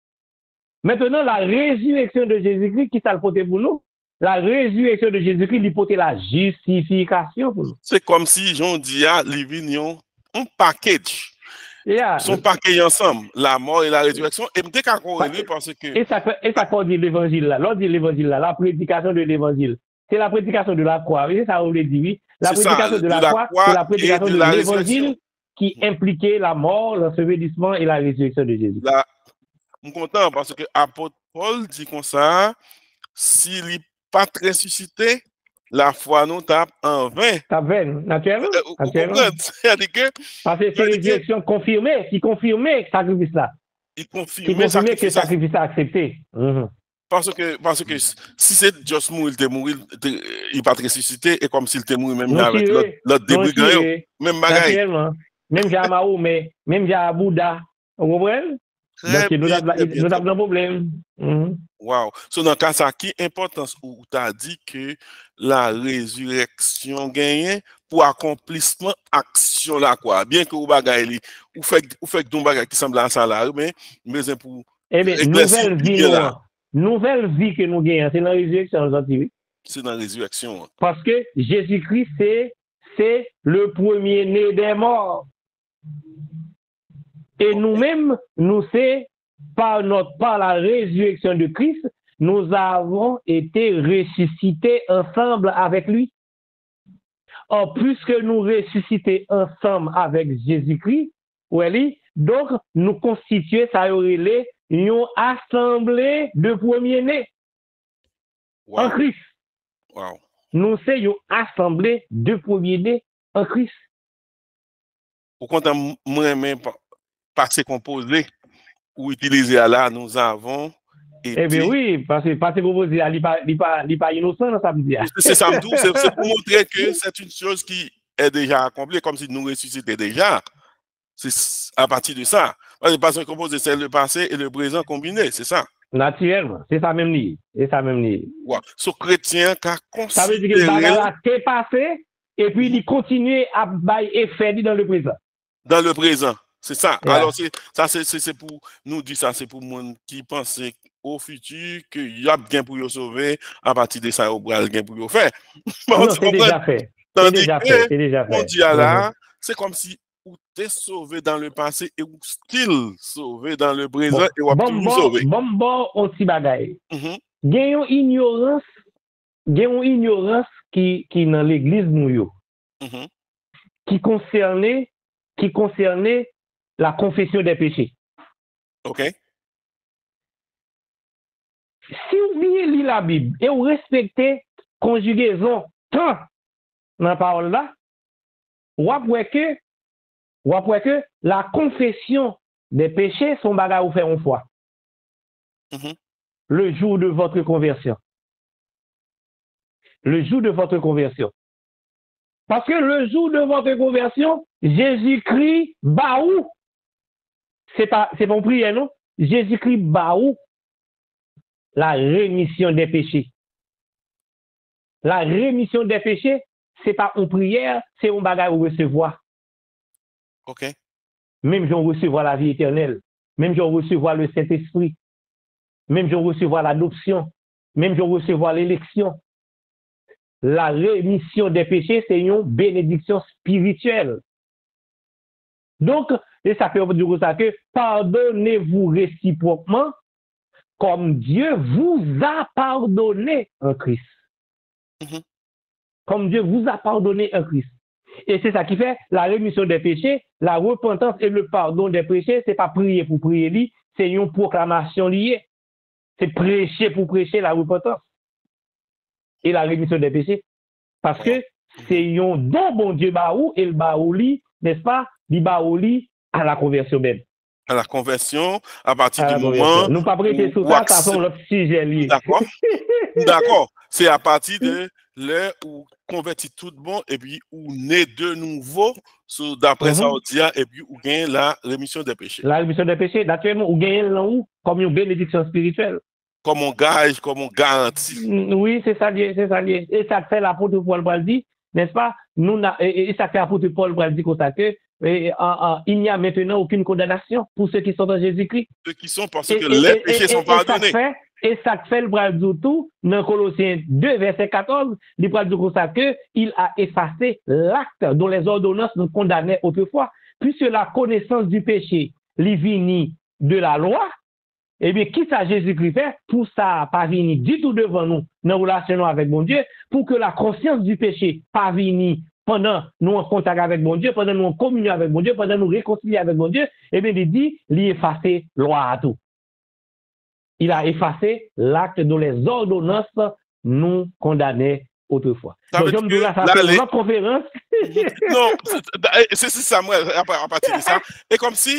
Maintenant, la résurrection de Jésus-Christ, qui ça le porte pour nous? La résurrection de Jésus-Christ, il porte la justification pour nous. C'est comme si, j'en dis, les vignes un package. Son package ensemble, la mort et la résurrection. Et peut-être qu'à corréler parce que. Et ça peut dire l'évangile là. L'on dit l'évangile là, la prédication de l'évangile. C'est la prédication de la croix. Oui, ça, on le dit, oui. La prédication de la croix, c'est la prédication de l'évangile qui impliquait la mort, l'ensevelissement et la résurrection de Jésus. Là, je suis content parce que l'apôtre Paul dit comme ça, s'il n'est pas ressuscité, la foi nous tape en vain. Tape vain, naturellement. C'est-à-dire que. Parce que c'est une résurrection confirmée, qui confirmait ce sacrifice-là. Il confirme que ce sacrifice-là accepté. Parce que si c'est juste mourir, il pas ressuscité, et comme s'il était mort même avec l'autre débris, même bagaille. Même j'ai Mahomet, même j'ai Bouddha. Vous comprenez? Donc, nous avons un problème. Wow. So, dans le cas, ça, qui importance où tu as dit que la résurrection gagne pour accomplissement action là quoi. Bien que vous bagay ou fait don bagay qui semble à ça là, mais pour eh bien, nouvelle vie que nous gagnons, c'est dans la résurrection, c'est dans la résurrection. Parce que Jésus-Christ, c'est le premier-né des morts. Et nous-mêmes, c'est par la résurrection de Christ, nous avons été ressuscités ensemble avec lui. Or, puisque nous ressuscités ensemble avec Jésus-Christ, donc nous constituons, ça aurait une assemblée de premiers-nés en Christ. Wow. Nous sommes une assemblée de premiers-nés en Christ. Au compte moi-même, passé composé ou utilisé là, nous avons été... Eh bien oui, parce que composé, il n'est pas innocent dans sa vie. C'est ça, c'est pour montrer que c'est une chose qui est déjà accomplie, comme si nous ressuscitions déjà. C'est à partir de ça. Le passé composé, c'est le passé et le présent combiné, c'est ça. Naturellement, c'est ça même lié. C'est ça même lié. Wow. Ce chrétien qui a considéré... Ça veut dire que le bagage a passé et puis il continue à bailler effet dans le présent. Dans le présent, c'est ça. Yeah. Alors, c'est pour nous dire ça, c'est pour monde qui pense au futur qu'il y a bien pour y sauver, à partir de ça, il y a bien pour y faire. Non, c'est déjà fait. C'est déjà fait. C'est déjà fait. On dit là, c'est comme si ou t'es sauvé dans le passé et ou still sauvé dans le présent et ou toujours sauvé. Bon, on s'y bagaille. Gagnons ignorance qui dans l'église nous qui concernait la confession des péchés. OK. Si vous lisez la Bible et vous respectez conjugaison tant dans la parole là, vous voyez que la confession des péchés sont bagarre ou faire une fois. Le jour de votre conversion. Le jour de votre conversion. Parce que le jour de votre conversion, Jésus-Christ baou. C'est pas une prière, non? Jésus-Christ baou la rémission des péchés. La rémission des péchés, c'est pas une prière, c'est un bagage ou recevoir. OK. Même j'en recevoir la vie éternelle. Même j'en recevoir le Saint-Esprit. Même j'en recevoir l'adoption. Même j'en recevoir l'élection. La rémission des péchés, c'est une bénédiction spirituelle. Donc, et ça fait dire ça que pardonnez-vous réciproquement comme Dieu vous a pardonné en Christ. Comme Dieu vous a pardonné en Christ. Et c'est ça qui fait la rémission des péchés, la repentance et le pardon des péchés, c'est pas prier pour prier, c'est une proclamation liée. C'est prêcher pour prêcher la repentance et la rémission des péchés. Parce que c'est un don bon Dieu baou et le baouli, n'est-ce pas, il baouli à la conversion même. À la conversion, à partir du moment... Nous pas prêter sur ça, ça fait l'autre sujet lié. D'accord. D'accord. C'est à partir de l'heure où convertit tout bon et puis où naît de nouveau, d'après ça on dit, et puis où gagne la rémission des péchés. La rémission des péchés, naturellement, où gagne là-haut, comme une bénédiction spirituelle. Comme on gage, comme on garantit. Oui, c'est ça lié, c'est ça lié. Et ça fait l'apôtre Paul Braldi, n'est-ce pas? Et ça fait l'apôtre Paul Braldi comme ça que il n'y a maintenant aucune condamnation pour ceux qui sont dans Jésus-Christ. Ceux qui sont parce que les péchés sont pardonnés. Et ça fait le bras du tout, dans Colossiens 2, verset 14, il bras du comme ça que il a effacé l'acte dont les ordonnances nous condamnaient autrefois, puisque la connaissance du péché, l'ivini de la loi, eh bien, qui ça Jésus-Christ fait pour ça pas venir du tout devant nous, dans relation avec mon Dieu, pour que la conscience du péché pas venir pendant nous en contact avec mon Dieu, pendant nous en communion avec mon Dieu, pendant nous réconcilier avec mon Dieu, eh bien, il dit, il effacer loi à tout. Il a effacé l'acte dont les ordonnances nous condamnaient autrefois. Donc, je me dis là, ça fait une conférence. Non, c'est ça, moi, à partir de ça. Et comme si,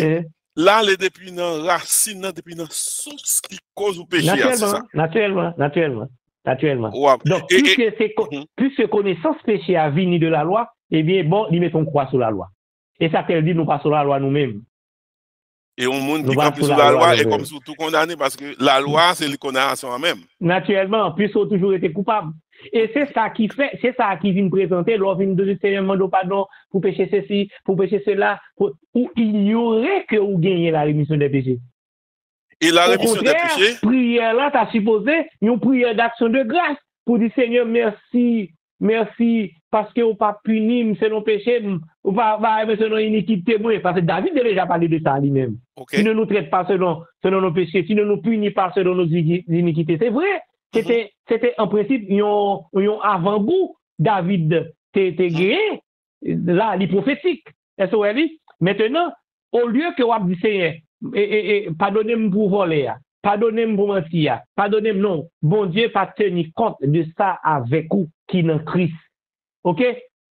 là, les depuis une racine, depuis une source qui cause au péché. Naturellement. Wow. Donc, puisque connaissance péché a venu de la loi, eh bien, bon, ils mettent une croix sur la loi. Et ça qu'elle dit, nous pas sur la loi nous-mêmes. Et au monde qui campe sur la loi est comme surtout condamné parce que la loi, c'est la condamnation même. Naturellement, puisqu'on a toujours été coupable. Et c'est ça qui vient présenter, lors vient de Seigneur, demande pardon pour pécher ceci, pour pécher cela, ou ignorer que vous gagnez la rémission des péchés. Et la Au rémission des contraire, péchés, prière là, tu as supposé une prière d'action de grâce pour dire Seigneur, merci, merci, parce que vous pas puni, c'est nos péchés, vous pas selon iniquité, parce que David a déjà parlé de ça lui-même. ok. S'il ne nous traite pas selon nos péchés, s'il ne nous punit pas selon nos iniquités, c'est vrai. C'était en principe un avant-goût. David t'es gagné, là, les prophétiques. Est-ce que vous voyez? Maintenant, au lieu que vous dites Seigneur, pardonnez-moi pour voler, pardonnez-moi pour mentir, pardonnez-moi, non. Bon Dieu pas tenir compte de ça avec vous qui est en Christ. OK?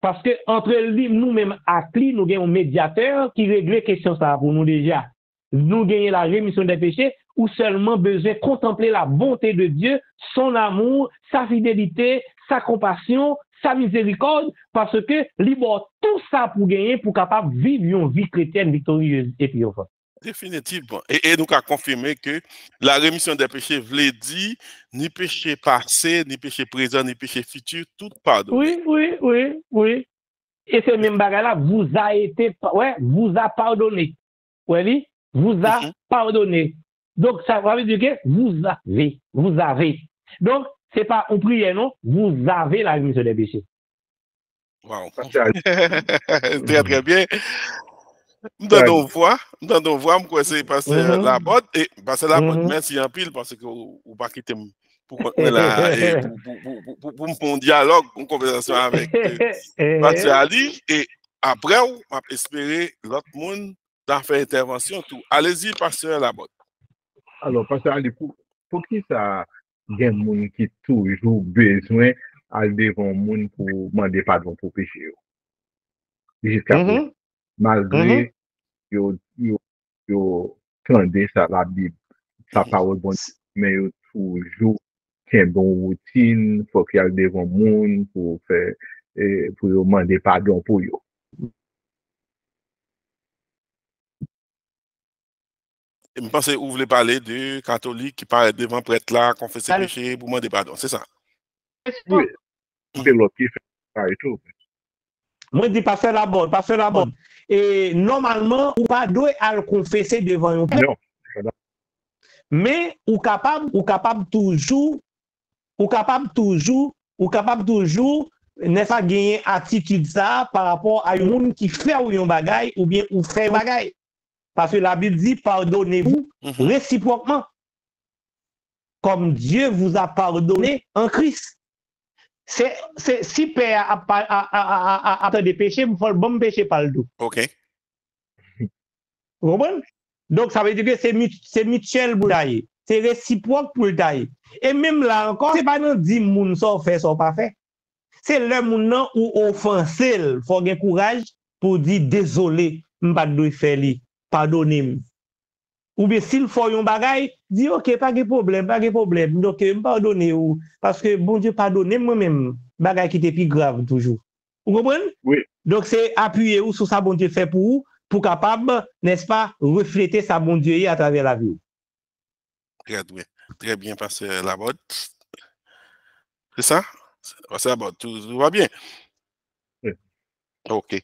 Parce que entre nous-mêmes à lui, nous avons un médiateur qui règle la question ça pour nous déjà. Nous gagnons la rémission des péchés ou seulement besoin de contempler la bonté de Dieu, son amour, sa fidélité, sa compassion, sa miséricorde, parce que libre tout ça pour gagner, pour capable vivre une vie chrétienne victorieuse et triomphante. Définitivement. Et nous avons confirmé que la rémission des péchés voulait dire ni péché passé, ni péché présent, ni péché futur, tout pardonné. Oui. Et ce même bagage-là vous a pardonné. Oui, vous a pardonné. Donc, ça veut dire que vous avez. Donc, c'est pas on prière, non, vous avez la rémission des péchés. Wow. Très, très bien. Nous donnons voix, moi c'est Pasteur Laborde, et Pasteur Laborde, merci en pile parce que vous pas quitter pour là et pour un dialogue, une conversation avec Pasteur Ali, et après on va espérer l'autre monde d'en faire intervention tout. Allez-y, Pasteur Laborde. Alors, Pasteur Ali, pour qui ça il y a des gens qui toujours besoin d'aller devant le monde pour demander pardon pour péché. Jusqu'à malgré yo tendez ça la Bible, sa parole bonne, mais yo toujours tient bon routine, faut qu'il y ait devant le monde pour faire pour demander pardon pour yo. Je pense que vous voulez parler de catholique qui parle devant prêtre là, confesser péché pour demander pardon, c'est ça? Oui, c'est l'autre qui fait ça et tout. Moi, je dis pas faire la bonne. Et normalement, ou pas doit à le confesser devant un prêtre. Non. Mais ou capable toujours, n'est pas gagner attitude ça par rapport à un monde qui fait un bagay ou bien ou fait bagay. Parce que la Bible dit pardonnez-vous réciproquement. Comme Dieu vous a pardonné en Christ. Si père a des péchés, il faut le bon péché par le dos. OK. Vous comprenez? Donc, ça veut dire que c'est mutuel pour tailler. C'est réciproque pour tailler. Et même là encore, c'est pas non 10 moun ça fait, ça pas fait. C'est le moun ou offensé. Il faut avoir courage pour dire désolé, je ne vais pas faire li, pardonnez-moi. Ou bien s'il faut un bagay, dit OK, pas de problème. Donc, je pardonne ou parce que bon Dieu pardonne moi-même, bagay qui était plus grave toujours. Vous comprenez? Oui. Donc, c'est appuyer ou sur ça bon Dieu fait pour vous, pour capable, n'est-ce pas, refléter sa bon Dieu à travers la vie. Très bien, Pasteur Laborde. C'est ça? Pasteur Laborde, tout va bien? Oui. OK.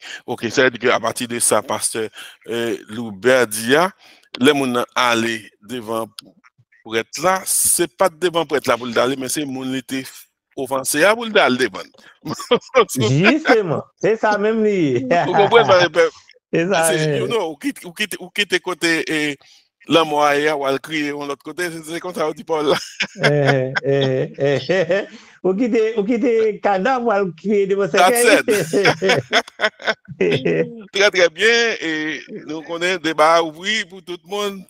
C'est-à-dire qu'à partir de ça, Pasteur Loubert Dia, les gens aller devant pour être là, c'est pas devant pour être là pour d'aller, mais c'est mon était offensé à pour d'aller devant. Justement, c'est ça même lui. Vous comprenez? C'est ça. Ou qui te côté la moya ou al crier de l'autre côté, c'est comme ça on dit pas là. Ou qui te cadavre ou al crier de votre Très très bien, et nous connaissons débat ouvert pour tout le monde.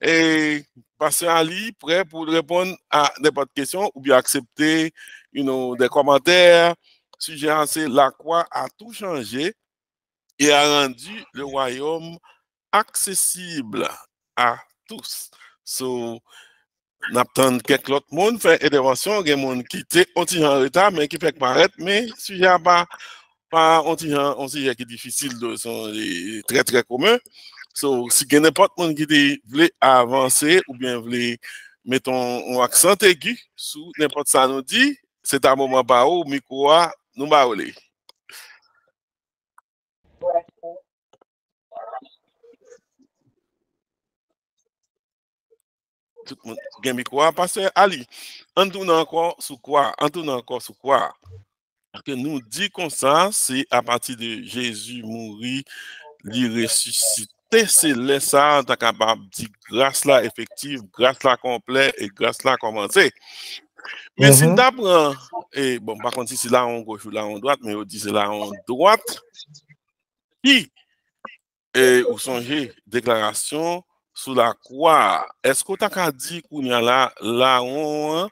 Et Pasteur Ali, prêt pour répondre à n'importe question ou bien accepter des commentaires. Sujet, c'est la croix a tout changé et a rendu le royaume accessible à tous. So, n'attend quelques autres monde faire intervention, il y a des gens qui étaient en retard, mais qui fait paraître, mais sujet pas un sujet qui est difficile, sont très très commun. So, si n'importe qui veut avancer ou bien veut mettre un accent aigu sous n'importe ça nous dit, c'est un moment par où, micro, nous parler. Tout le monde, gagne micro, pasteur Ali. On tourne encore sur quoi? Parce que nous dit comme ça, c'est à partir de Jésus mourir, lui ressusciter, c'est là ça, on est capable de dire grâce là effective, grâce là complète et grâce là commencée. Mais si tu apprends, et bon, par contre, si c'est là en gauche ou là en droite, mais on dit c'est là en droite, qui, ou songez, déclaration sous la croix, est-ce que tu as dit qu'on y a là on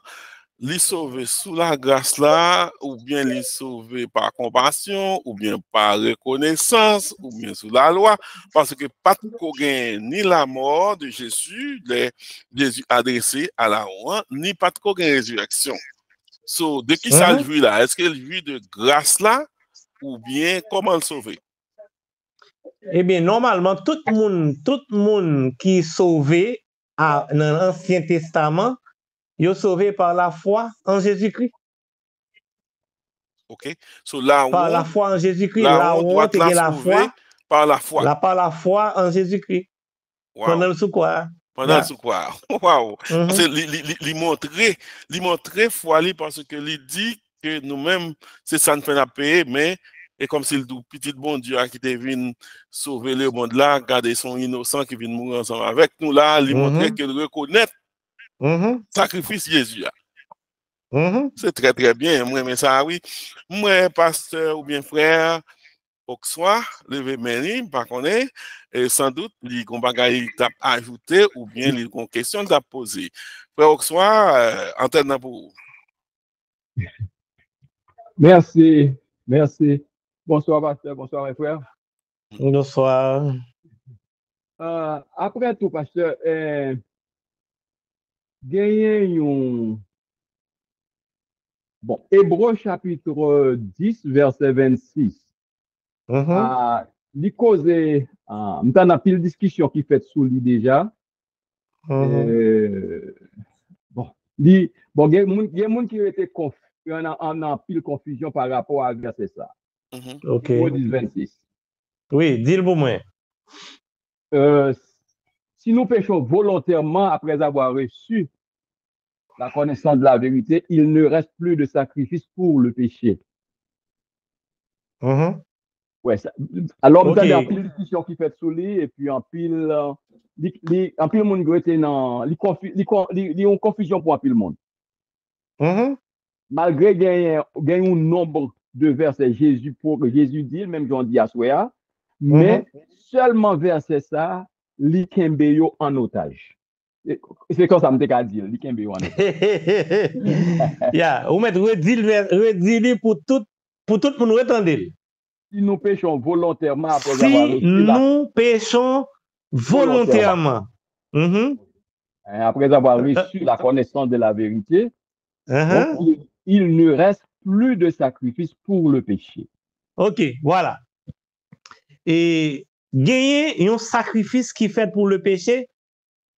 les sauver sous la grâce là, ou bien les sauver par compassion, ou bien par reconnaissance, ou bien sous la loi, parce que pas de ni la mort de Jésus, Jésus adressé à la loi, ni pas de résurrection. So, de qui ça le vit là? Est-ce qu'il vit de grâce là, ou bien comment le sauver? Eh bien, normalement, tout le monde qui est sauvé dans l'Ancien Testament, il est sauvé par la foi en Jésus-Christ. OK. So, là, par la foi en Jésus-Christ. Là, on doit la foi. Par la foi. Par la foi en Jésus-Christ. Wow. Pendant le sous-quoi. Pendant le sous-quoi. Wow. Parce que il montrer foi parce que il dit que nous-mêmes, c'est ça nous fait la payer, mais et comme si le petit bon Dieu qui te vient sauver le monde là, garder son innocent qui vient mourir ensemble avec nous là, il montrer qu'il reconnaît sacrifice Jésus. C'est très très bien. Moi, mais ça, oui. Moi, pasteur ou bien frère, au soir, lever main, par contre, et sans doute, les bagages t'a ajouté ou bien les questions t'a posé. Frère, au soir, antenne pour vous. Merci. Bonsoir, pasteur. Bonsoir, mes frères. Bonsoir. Après tout, pasteur, gagné un... Bon, Hébreux chapitre 10, verset 26. Il cause, on a pile discussion qui fait sous lui déjà. Bon, il y a des gens qui étaient confus, on a pile confusion par rapport à verset ça. OK. Hébreux 10, 26. Oui, dis-le pour moi. Si nous péchons volontairement après avoir reçu la connaissance de la vérité, il ne reste plus de sacrifice pour le péché. Ouais, ça, alors, il y a une pile discussion qui fait sous lui, et puis en pile monde était dans une confusion pour un pile monde. Malgré qu'il y a un nombre de versets Jésus dit, même Jean dit à Soya, mais seulement verset ça, li kembeyo en otage. C'est comme ça me t'ai dit, li kembeyo en otage. Yeah, ou mettre redire pour tout le monde retendre. Si nous péchons volontairement après avoir reçu nous péchons volontairement. Après avoir reçu la connaissance de la vérité, donc, il ne reste plus de sacrifice pour le péché. OK, voilà. Et gagner un sacrifice qui fait pour le péché,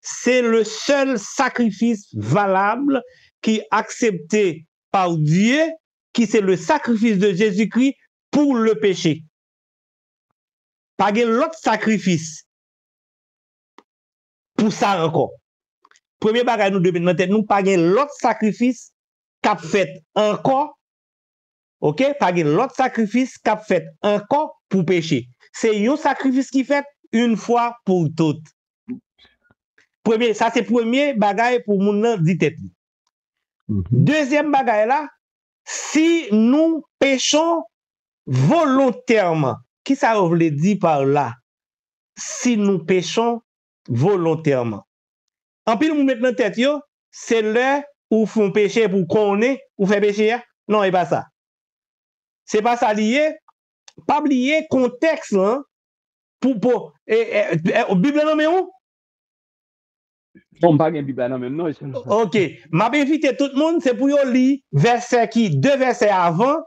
c'est le seul sacrifice valable qui est accepté par Dieu, qui c'est le sacrifice de Jésus-Christ pour le péché. Pas l'autre sacrifice pour ça encore. Premier bagage nous devons dans tête, nous pas l'autre sacrifice qu'a fait encore. OK, pas l'autre sacrifice qu'a fait encore pour pécher. C'est un sacrifice qui fait une fois pour toutes. Ça c'est premier bagage pour mon dit tête. Deuxième bagage là, si nous péchons volontairement, qui ça veut dire par là? Si nous péchons volontairement. En pile, nous mettons dans tête, c'est là où font pécher pour qu'on ait, ou faire pécher. Non, c'est pas ça. C'est pas ça lié. Pas oublier contexte, hein, pour Bible non mais où? Bon, pas Bible non même non. OK, m'a invité tout le monde, c'est pour lire verset qui 2 versets avant,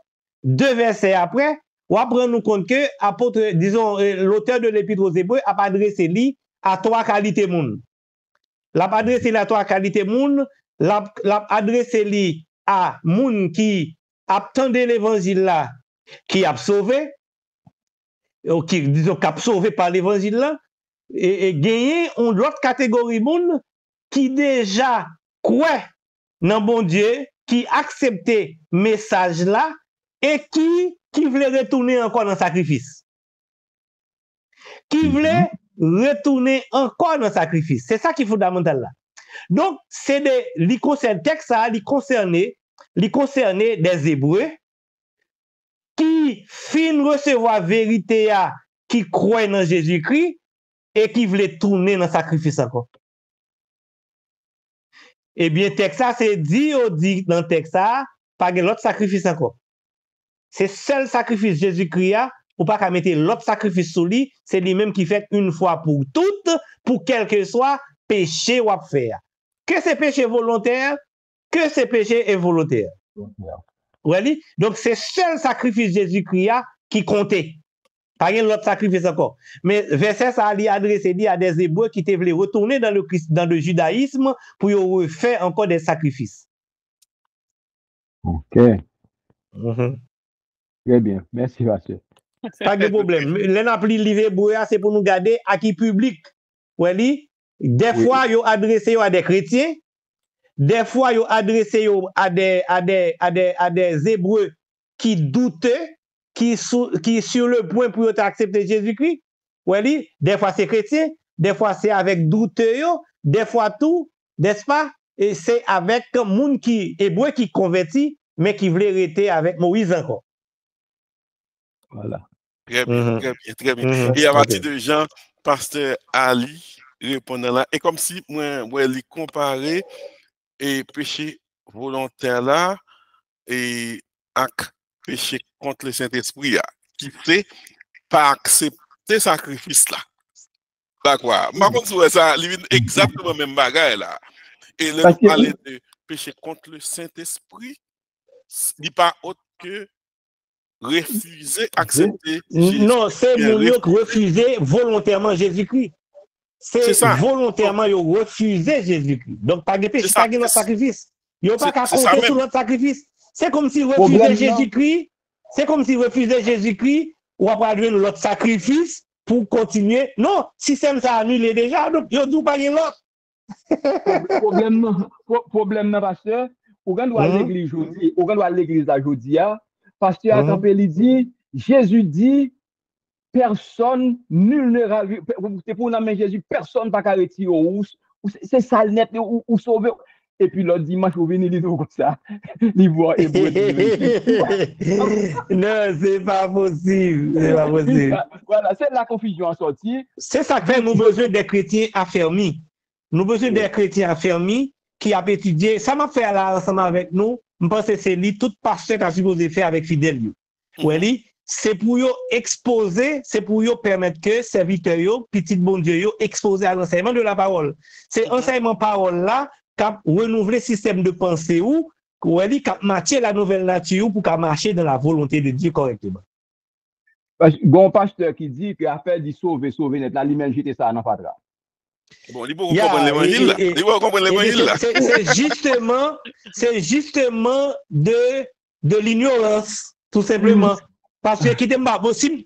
2 versets après. Ou après nous compte que apôtre, disons, l'auteur de l'épître aux Hébreux a adressé lui à 3 qualités monde. L'a adressé à 3 qualités monde, l'a adressé lui à moun qui attendait l'évangile là, qui a sauvé, ou qui, disons, qui a sauvé par l'évangile là, et gagner une autre catégorie moun qui déjà croit dans bon Dieu, qui acceptait message là, et qui voulait retourner encore dans le sacrifice. Qui voulait retourner encore dans le sacrifice. C'est ça qui est fondamental là. Donc, c'est les textes ça, les concernés des Hébreux qui fin recevoir vérité à, qui croient dans Jésus-Christ et qui voulaient tourner dans le sacrifice encore. Eh bien, texte ça, c'est dit dans le texte ça, pas de l'autre sacrifice encore. C'est seul sacrifice Jésus-Christ a, ou pas qu'à mettre l'autre sacrifice sur lui, c'est lui-même qui fait une fois pour toutes, pour quel que soit péché ou à faire. Que c'est péché volontaire, que c'est péché involontaire. Oui, donc c'est seul sacrifice Jésus-Christ a qui comptait. Pas l'autre sacrifice encore. Mais verset ça a adressé à des Hébreux qui voulaient retourner dans le judaïsme pour refaire encore des sacrifices. Ok. Très bien. Merci, Pasteur. Pas de problème. L'appli livre hébreu, c'est pour nous garder à qui public. Oui, des fois, ils adressé à des chrétiens. Des fois, ils adressé à des Hébreux qui doutent, qui sur le point pour accepter Jésus-Christ. Oui, des fois, c'est chrétien. Des fois, c'est avec doute. Des fois, tout, n'est-ce pas? Et c'est avec un monde qui hébreu qui convertit, mais qui voulait rester avec Moïse encore. Voilà. Très bien, très bien. Et à partir de Jean, Pasteur Ali répondant là, et comme si moi lui comparer et péché volontaire là et péché contre le Saint-Esprit là, qui fait pas accepter sacrifice là. D'accord. Par contre, ça exactement même bagaille là. Et là, nous parlons de péché contre le Saint-Esprit, il n'est pas autre que refuser, accepter Jésus. Non, c'est refuser volontairement Jésus-Christ. C'est volontairement refuser Jésus-Christ. Donc, pas de péché, pas de sacrifice. Il n'y a pas qu'à compter sur notre sacrifice. C'est comme si refuser Jésus-Christ, c'est comme si refuser Jésus-Christ ou après l'autre sacrifice pour continuer. Non, système ça annulé déjà, donc il n'y a pas l'autre. Problème, pasteur, ou quand on l'église aujourd'hui, ou quand on l'église aujourd'hui, pasteur a campé, il dit, Jésus dit, personne, nul ne ravit, c'est pour nous Jésus, personne n'a qu'à retirer ou c'est ça le net ou sauver. Et puis l'autre dimanche, vous venez lire comme ça, il voit non, c'est pas possible. C'est pas possible. Voilà, c'est la confusion en sortie. C'est ça que fait nous besoin des chrétiens affermis. Nous besoin des chrétiens affermis qui a étudié. Ça m'a fait là ensemble avec nous. Je pense que c'est lui, tout pasteur qui a supposé faire avec fidèle. Oui, c'est pour exposer, c'est pour permettre que serviteurs, petit bon Dieu, exposer à l'enseignement de la parole. C'est enseignement parole là qui a renouvelé le système de pensée ou qui a matché la nouvelle nature pour marcher dans la volonté de Dieu correctement. Bon pasteur qui dit que affaire dit sauver net, la lui-même jeter ça dans Fatra. Bon, il faut comprendre l'évangile là. Il faut comprendre l'évangile là. C'est justement de l'ignorance, tout simplement. Parce que qui n'est pas possible,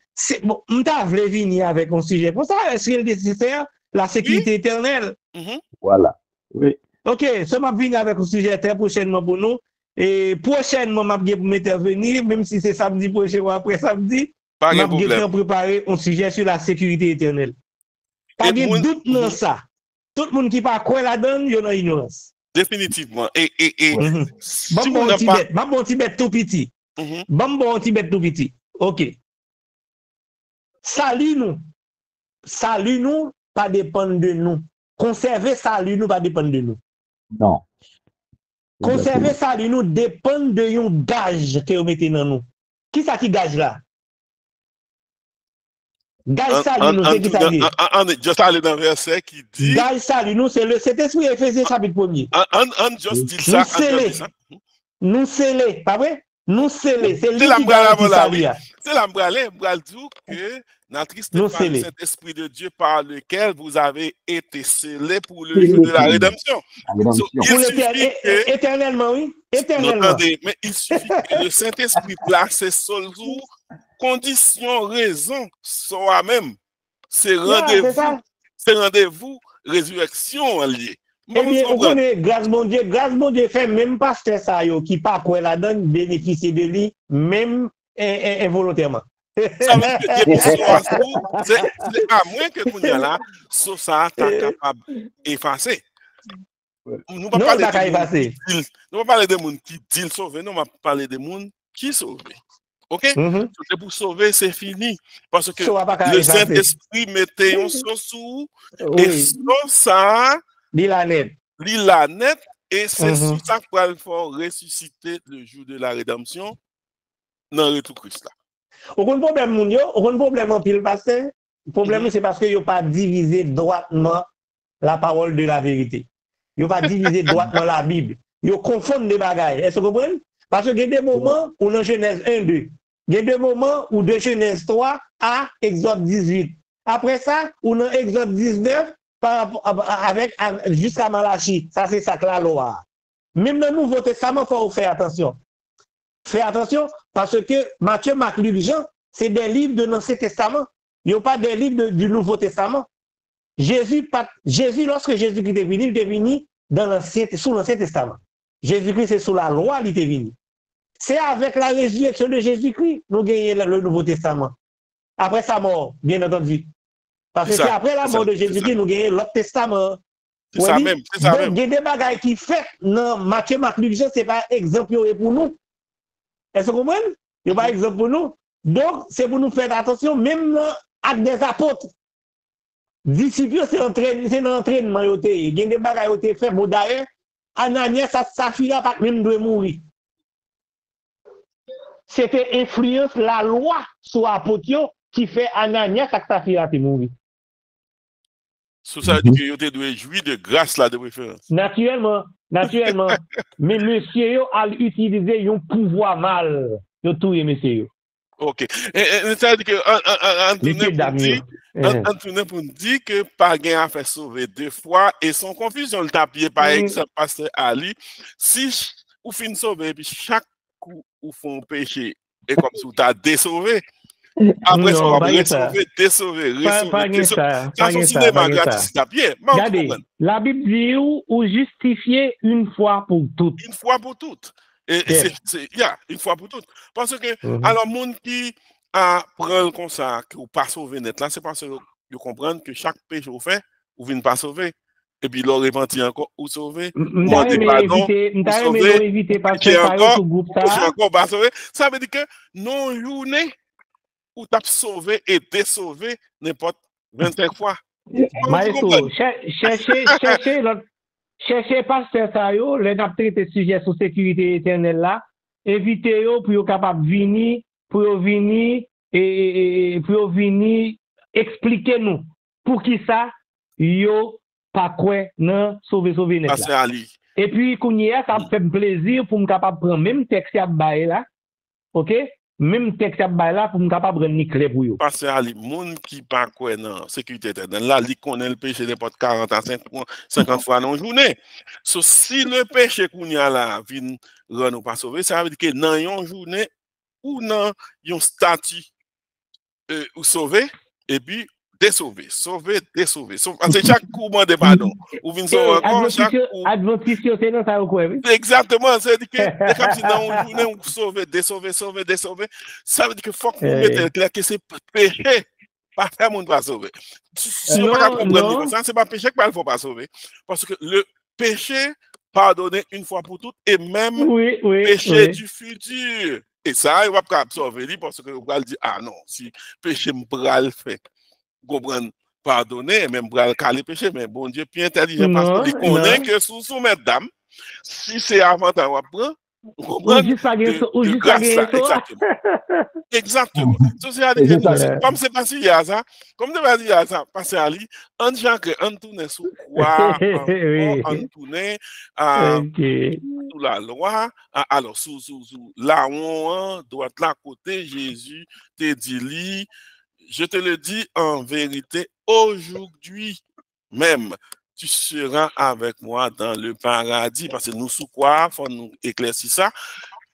on t'a voulu venir avec un sujet. Pour ça, est-ce qu'il est nécessaire la sécurité éternelle? Voilà. Oui. Ok, ça m'a venu avec un sujet très prochainement pour nous. Et prochainement, m'a bien pour m'intervenir, même si c'est samedi prochain ou après samedi, m'a bien préparer un sujet sur la sécurité éternelle. Pas de doute dans ça. Tout le monde qui pas quoi là-dedans, il y a une ignorance. Définitivement. Si bon petit bête tout petit. Bon petit bête tout petit. Ok. Salut nous, pas dépendre de nous. Conserver salut nous, pas dépendre de nous. Non. Conserver salut nous dépend de un gage que vous mettez dans nous. Qui ça qui gage là? Gage salut nous, c'est qui ça dit? On est juste allé dans le verset qui dit. Gage salut nous, c'est le Saint-Esprit Éphésiens chapitre 1er. On juste dit ça. Nous scellés, pas vrai? Nous scellés. C'est lui qui dit. C'est la m'bralé que n'attristez pas le Saint-Esprit de Dieu par lequel vous avez été scellés pour le jour de la rédemption. Éternellement, oui. Éternellement. Mais il suffit que le Saint-Esprit place seul jour, condition, raison, soi-même. C'est rendez-vous, résurrection lié. Eh bien, on connaît grâce mon Dieu fait même pasteur ça qui pas quoi la donne bénéficier de lui même involontairement. Ça veut dire que c'est à moins que qu'on y a là, ça t'es capable d'effacer. Nous ne parlons pas parler de monde qui dit sauver, nous on va parler de monde qui sauve. OK? C'est pour sauver, c'est fini. Parce que le Saint-Esprit mettait un sous et ça, la net, et c'est sur ça qu'il va ressusciter le jour de la rédemption dans le retour Christ là. Aucun problème en pile passé. Le problème c'est parce que il pas divisé droitement la parole de la vérité. Il pas divisé droitement la Bible. Il confond des bagailles. Est-ce que vous comprenez? Parce qu'il y a des moments où dans Genèse 1, 2, il y a des moments où de Genèse 3 à Exode 18. Après ça, ou dans Exode 19 avec jusqu'à Malachie. Ça c'est ça que la loi. Même dans le Nouveau Testament, il faut faire attention. Fais attention parce que Matthieu, Marc, Luc, Jean, c'est des livres de l'Ancien Testament. Il n'y a pas des livres du Nouveau Testament. Jésus, lorsque Jésus-Christ est venu, il est venu sous l'Ancien Testament. Jésus-Christ, c'est sous la loi, il est venu. C'est avec la résurrection de Jésus-Christ nous gagnons le Nouveau Testament. Après sa mort, bien entendu. Parce que c'est après la mort de Jésus-Christ nous gagnons l'Autre Testament. C'est ça même. Il y a des bagailles qui fait dans Matthieu, Marc, Luc, Jean, ce n'est pas exemple pour nous. Est-ce que vous comprenez? Il n'y a pas exemple pour nous. Donc, c'est pour nous faire attention, même avec des apôtres. Disciples, c'est l'entraînement. Il y a des bagages qui sont faits. Bon, d'ailleurs, Ananias, sa fille n'a pas même de mourir. C'était influence la loi sur l'apôtre qui fait Ananias et sa fille a mourir. Ça veut dire que vous devez jouir de grâce là de préférence. Naturellement. Mais monsieur a utilisé un pouvoir mal de tout les monsieur. OK. Ça veut dire que Antoine pour dire que pas gain à faire sauver deux fois et son confusion le tapier par exemple pasteur Ali si ou fin sauver puis chaque coup ou font péché et comme si tu as désauvé. Après, ça va ressauver, désauver. Ça, c'est cinéma gratis à pied. Regardez, la Bible dit ou justifier une fois pour toutes. Une fois pour toutes. Et une fois pour toutes. Parce que, alors, le monde qui prend comme ça, ou pas sauver net, là, c'est parce que vous comprenez que chaque péché vous fait, vous ne pas sauver. Et puis, l'on repentit encore, ou sauver. Éviter parce que encore pas sauver. Ça veut dire que non, journée, ou t'as sauvé et désauvé n'importe 25 fois. Maestro, cherchez pasteur Sayo, les n'a traité sujet sur sécurité éternelle là, évitez-yo pour capable venir, pour venir expliquer nous pour qui ça yo pas quoi non sauver net là. Et puis kounya ça me fait plaisir pour me capable prendre même texte à bailler là. OK? Même texte à bailler là pour me capable prendre ni clé pour yo. Parce que Ali monde qui pas quoi non sécurité éternelle là, il connaît le péché n'importe 40 à 50 fois dans journée. Si le péché kounya là vient rendre pas sauver, ça veut dire que dans une journée ou dans un statut ou sauver et puis désauver, sauver, désauver. C'est chaque coup de pardon. Ou vient sauver encore chaque coup. Adventiste c'est dans ça quoi. Exactement, ça veut dire que c'est comme si dans une journée on sauver, désauver. Ça veut dire que faut que vous mettez clair que c'est péché. Pas faire monde pas sauver. Si on pas comprendre ça, c'est pas péché que il faut pas sauver parce que le péché pardonné une fois pour toutes et même péché du futur. Et ça, il va pas absorber parce que vous allez dire ah non, si péché me pral fait comprendre pardonner même pral caler péché mais bon Dieu plus intelligent parce qu'il connaît que sous mesdames si c'est avant d'avoir prendre ou juste pas exactement. Comme c'est passé hier ça, comme c'est passé hier ça, passé à lui, en Jacques, en tourne sous quoi, en tourne sous la loi, alors sous là on droite là côté Jésus te dit je te le dis en vérité aujourd'hui même tu seras avec moi dans le paradis. Parce que nous, sous quoi, faut nous éclaircir ça.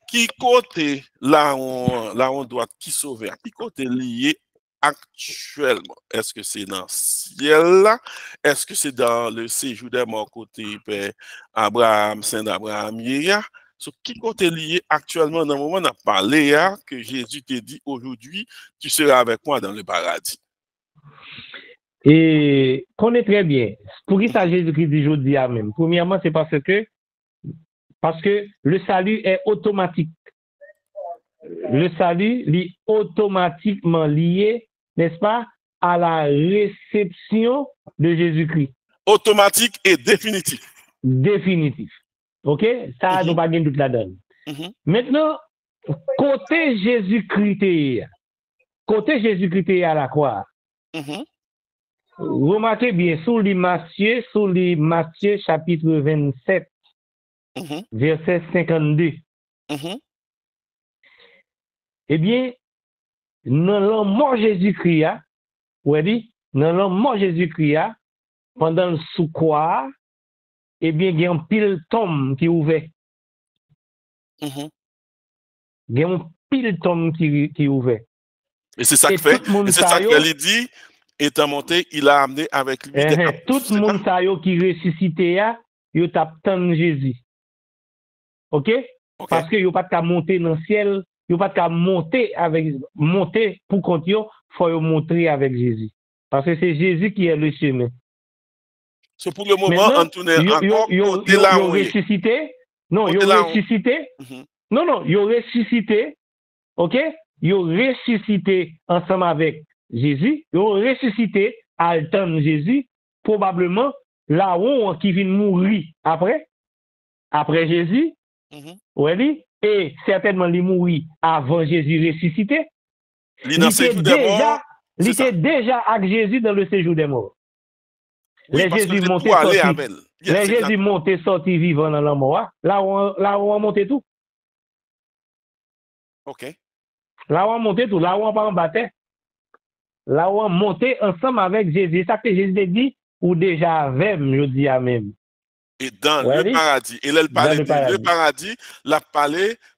Qui côté là on doit qui sauver? Qui côté lié actuellement? Est-ce que c'est dans le ciel là? Est-ce que c'est dans le séjour des morts côté Père Abraham, Saint Abraham, Yéya? Sur qui côté lié actuellement dans le moment on a parlé que Jésus t'a dit aujourd'hui, tu seras avec moi dans le paradis. Et connaît très bien. Pour qui ça Jésus-Christ dit aujourd'hui même? Premièrement, c'est parce que le salut est automatique. Le salut est automatiquement lié, n'est-ce pas, à la réception de Jésus-Christ. Automatique et définitif. Définitif. OK? Ça, nous pas toute la donne. Maintenant, côté Jésus-Christ à la croix, remarquez bien, sous les Matthieu chapitre 27, verset 52. Eh bien, dans la mort Jésus-Christ, pendant le sous-croix, eh bien, il y a un pile tombe qui est ouvert. Il y a un pile tombe qui est ouvert. Et c'est ça qu'il fait. Et c'est ça qu'il dit. Étant monté, il a amené avec lui des captifs. Tout le monde qui ressuscité, il a attendu Jésus. OK? Parce qu'il n'y a pas de monter dans le ciel, il n'y a pas de monter pour continuer, il faut montrer avec Jésus. Parce que c'est Jésus qui est le chemin. C'est pour le moment, on tourne encore côté là où il est. Ressuscité. Non, il a ressuscité. Non, il a ressuscité. OK? Il a ressuscité ensemble avec Jésus. Il a ressuscité à attendre Jésus. Probablement, là où qui vient mourir après Jésus. Oui, et certainement, il mourit avant Jésus ressuscité. Il était déjà avec Jésus dans le séjour des morts. Oui, les Jésus monté, sorti vivant dans la mort. Là où on monte tout. OK. Là où on monte tout, là où on pas en bataille. Là où on monte ensemble avec Jésus. Ça que Jésus dit, ou déjà avec, je dis à même. Et dans le paradis. Et là, le paradis, la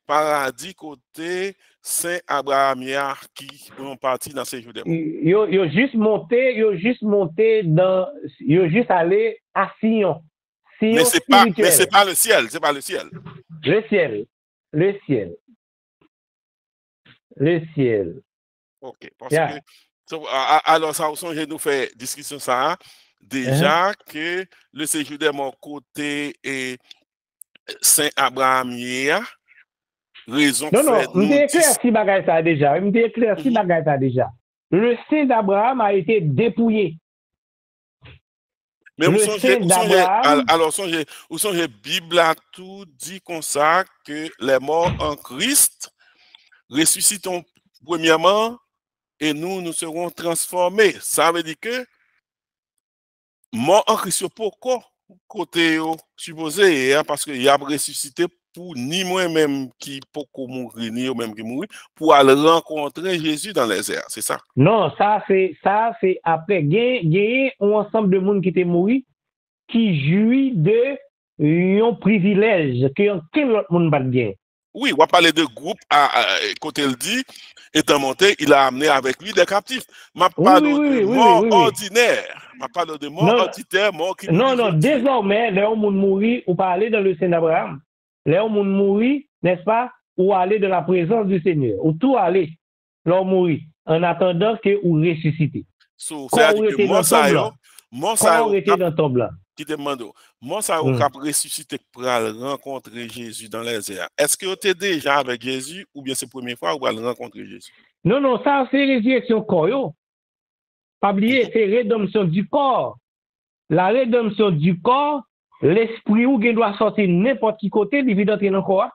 paradis côté Saint Abraham qui ont parti dans ces jours de mort. Il a juste allé à Sion. Mais c'est pas le ciel, c'est pas le ciel. Le ciel. OK. Parce que, alors, ça, on nous fait discussion ça. Déjà que le séjour des morts côté et Saint Abraham raison non, je m'éclaircis bagay ça déjà. Le Saint d'Abraham a été dépouillé. Mais alors, songez, Bible a tout dit comme ça que les morts en Christ ressuscitons premièrement et nous serons transformés. Ça veut dire que mort en Christ, pourquoi côté supposé, parce qu'il a ressuscité pour ni moi-même qui peut mourir, ni eux-mêmes qui mourir, pour aller rencontrer Jésus dans les airs, c'est ça? Non, ça c'est après. Il y a un ensemble de monde qui était mort, qui jouit de un privilège que aucun autre monde n'a pas. Oui, on va parler de groupe côté il dit, étant monté, il a amené avec lui des captifs. Ma parle de mort ordinaire. Ma parle de mort ordinaire, mort qui Non, désormais, les gens mourir ou pas aller dans le Saint d'Abraham. Les gens mourir, n'est-ce pas, ou aller dans la présence du Seigneur, ou tout aller, leur mourir, en attendant que ou ressusciter. C'est-à-dire que moi, ça était dans ton blanc. Qui demande, moi, ça a ressuscité pour rencontrer Jésus dans les airs. Est-ce que tu es déjà avec Jésus ou bien c'est la première fois où tu rencontrer Jésus? Non, ça, c'est résurrection corps. Pas oublier, c'est rédemption du corps. La rédemption du corps, l'esprit où il doit sortir n'importe qui côté, il vient d'entrer dans le corps.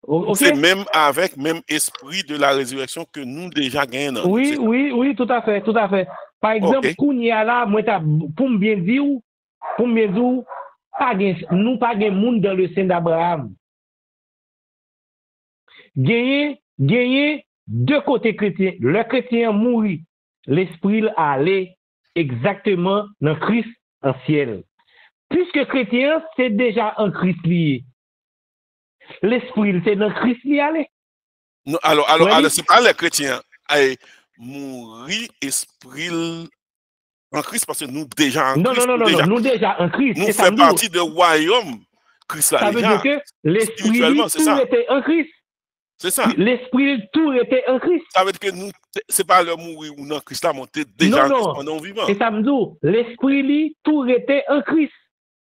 Okay? C'est même avec même esprit de la résurrection que nous déjà gagnons. Oui, tout à fait. Par exemple, Kounia là, pour me bien dire, nous pas de monde dans le sein d'Abraham. Gagner deux côtés chrétiens. Le chrétien mourit, l'esprit allait exactement dans Christ en ciel. Puisque chrétien, c'est déjà en Christ lié. L'esprit, c'est dans Christ lié. Allez. Non, alors, c'est pas les chrétiens. Mourir esprit en Christ parce que nous déjà en Christ. Non, nous déjà en Christ. Nous faisons partie du royaume Christ là. Ça veut dire que l'esprit, tout était en Christ. C'est ça. L'esprit, tout était en Christ. Ça veut dire que nous, c'est pas le mourir ou non, Christ là, monté déjà en Christ pendant vivant. Et ça me dit, l'esprit, tout était en Christ.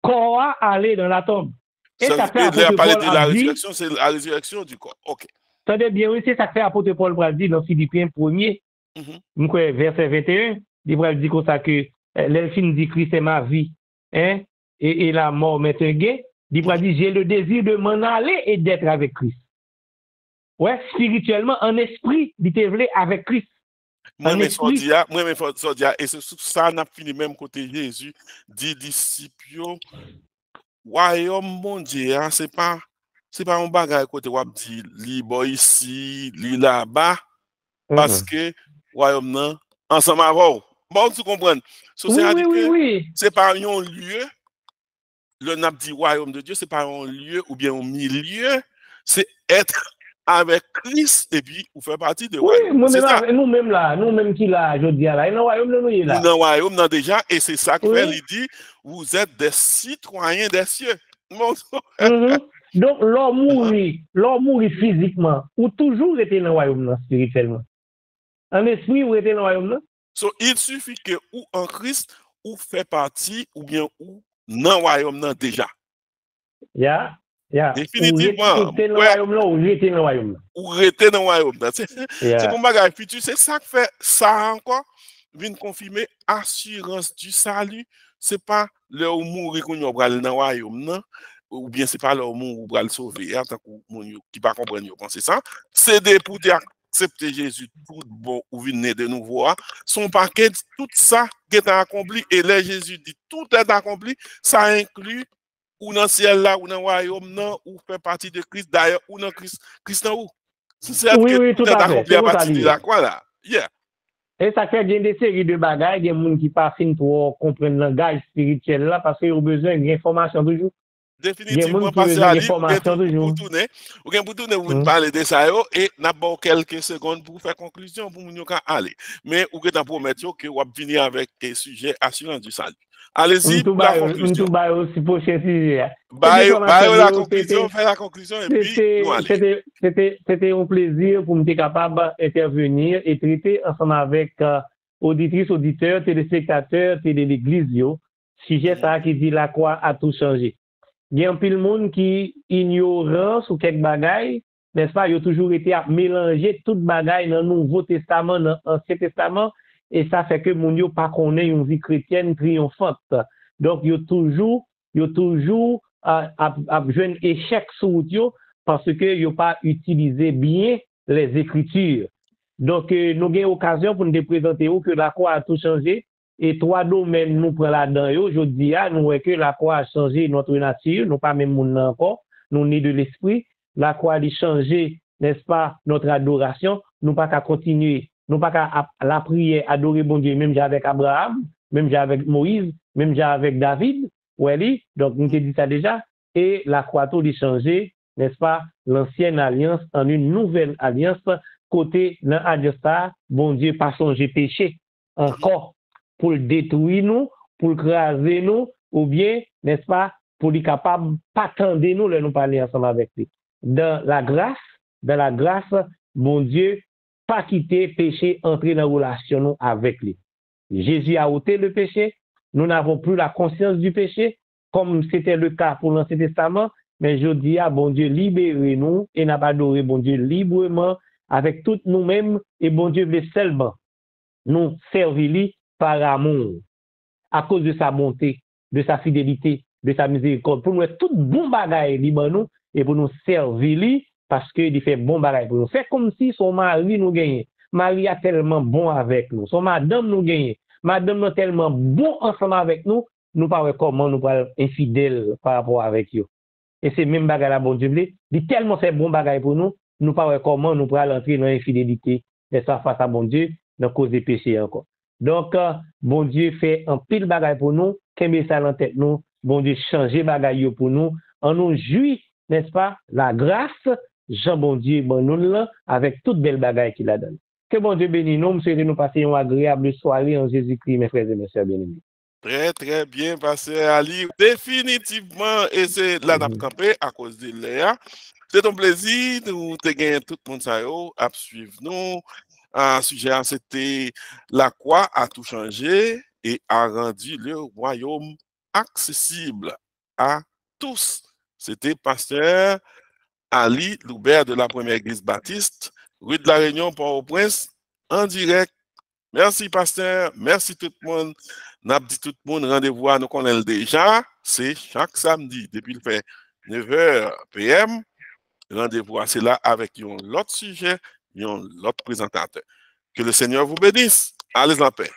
Corps a allé dans la tombe. Et ça fait apôtre Paul de la résurrection, c'est la résurrection du corps. Ok. Attendez bien, oui, c'est ça que fait apôtre Paul pour dire dans Philippiens 1er, verset 21, il va dire comme ça que l'elfine dit Christ est ma vie, hein, et la mort m'est un gain. Il va dire j'ai le désir de m'en aller et d'être avec Christ. Ouais, spirituellement, en esprit, il était voulu avec Christ. Moi-même, et c'est ça, on a fini même côté Jésus, dit disciples, royaume bon Dieu, c'est pas un bagage côté wap dit li bo ici, li là-bas, parce que royaume nan ensemble avant. Bon, tu comprends? Oui. C'est pas un lieu, le n'a dit royaume de Dieu, c'est pas un lieu ou bien un milieu, c'est être avec Christ et puis vous faites partie de royaume. Nous-mêmes qui là, je dis là, dans royaume nous est là. Dans royaume non déjà et c'est ça que fait il dit vous êtes des citoyens des cieux. Donc l'homme mourit physiquement ou toujours été dans le royaume spirituellement. En esprit ou était dans le royaume. Il suffit que ou en Christ ou fait partie ou bien ou dans le royaume déjà. Définitivement. Ou rester dans le royaume. Ou rester dans le royaume. C'est mon bagage futur. C'est ça que fait ça encore. Vient confirmer assurance du salut. C'est pas le mourir qu'on y a dans le royaume, non? Ou bien c'est pas le mourir pour le sauver. Tant qu'on qui pas comprendre, penser ça. C'est pour accepter Jésus tout bon ou venir de nous voir. Son paquet, tout ça qui est accompli. Et là, Jésus dit tout est accompli. Ça inclut ou dans le ciel là, ou dans le royaume, non, ou fait partie de Christ, d'ailleurs, ou dans Christ là où? C'est tout à fait. C'est à partir de la quoi là? Yeah. Et ça fait bien des séries de bagages, il y a des gens qui pas fin pour comprendre le langage spirituel là, parce qu'ils ont besoin d'informations toujours. Définitivement, parce que pour tourner, vous parlez de ça, et n'abord quelques secondes pour faire conclusion, pour nous aller. Mais vous pouvez promettre que vous allez venir avec un sujet assurant du salut. Allez-y, pour la conclusion. Fais la conclusion et puis nous allons. C'était un plaisir pour me être capable d'intervenir et traiter ensemble avec auditrices, auditeurs, téléspectateurs, télé l'église, sujet ça qui dit la croix a tout changé. Il y a un peu de monde qui ignorant sur quelques bagailles, n'est-ce pas, il a toujours été à mélanger tout bagaille dans le Nouveau Testament, dans l'Ancien Testament, et ça fait que mon yo pas connaît une vie chrétienne triomphante. Donc, il y a toujours à jouer un échec sur eux parce que il a pas utilisé bien les Écritures. Donc, nous avons l'occasion pour nous présenter que la croix a tout changé. Et trois domaines nous prenons là-dedans. Aujourd'hui, nous voyons que la croix a changé notre nature, nous pas même monde encore, nous nés de l'esprit. La croix a changé, n'est-ce pas, notre adoration. Nous pas qu'à continuer, nous pas qu'à la prière, adorer bon Dieu, même avec Abraham, même avec Moïse, même avec David. Oui, donc nous avons dit ça déjà. Et la croix tout a changé, n'est-ce pas, l'ancienne alliance en une nouvelle alliance. Côté dans l'alliance, bon Dieu pas changé péché encore. Pour le détruire nous, pour le craser nous, ou bien, n'est-ce pas, pour être capable de pas attendre nous, nous parler ensemble avec lui. Dans la grâce, bon Dieu, pas quitter péché, entrer dans la relation avec lui. Jésus a ôté le péché, nous n'avons plus la conscience du péché, comme c'était le cas pour l'Ancien Testament, mais je dis à bon Dieu, libérez-nous et n'a pas adoré bon Dieu librement, avec tout nous-mêmes, et bon Dieu veut seulement nous servir par amour, à cause de sa bonté, de sa fidélité, de sa miséricorde, pour nous tout bon bagaille libre nous et pour nous servir parce qu'il fait bon bagaille pour nous. Fait comme si son mari nous gagne. Marie a tellement bon avec nous. Son madame nous gagne. Madame nous tellement bon ensemble avec nous, nous pas comment nous pas infidèles par rapport avec eux. Et c'est même bagaille la bon Dieu, il tellement fait bon bagaille pour nous, nous pas comment nous pas entrer dans l'infidélité et ça face à bon Dieu, dans cause des péchés encore. Donc, bon Dieu fait un pile bagaille pour nous, qu'est-ce ça en tête nous, bon Dieu changer bagaille pour nous, on nous jouit, n'est-ce pas, la grâce, Jean bon Dieu, bon nous là, avec toute belle bagaille qu'il a donné. Que bon Dieu bénisse nous, monsieur, nous passer une agréable soirée en Jésus-Christ, mes frères et mes sœurs bien-aimés. Très, très bien, Pasteur Ali. Définitivement, et c'est là n'a campé à cause de Léa. C'est un plaisir, nous te gagner tout le monde ça à suivre nous. Un sujet, c'était la croix a tout changé et a rendu le royaume accessible à tous. C'était Pasteur Ali Loubert de la Première Église Baptiste, rue de la Réunion, Port-au-Prince, en direct. Merci, Pasteur. Merci tout le monde. N'a dit tout le monde, rendez-vous à nous connaît déjà. C'est chaque samedi, depuis le fait 9h PM. Rendez-vous à cela avec un autre sujet, un autre présentateur. Que le Seigneur vous bénisse. Allez en paix.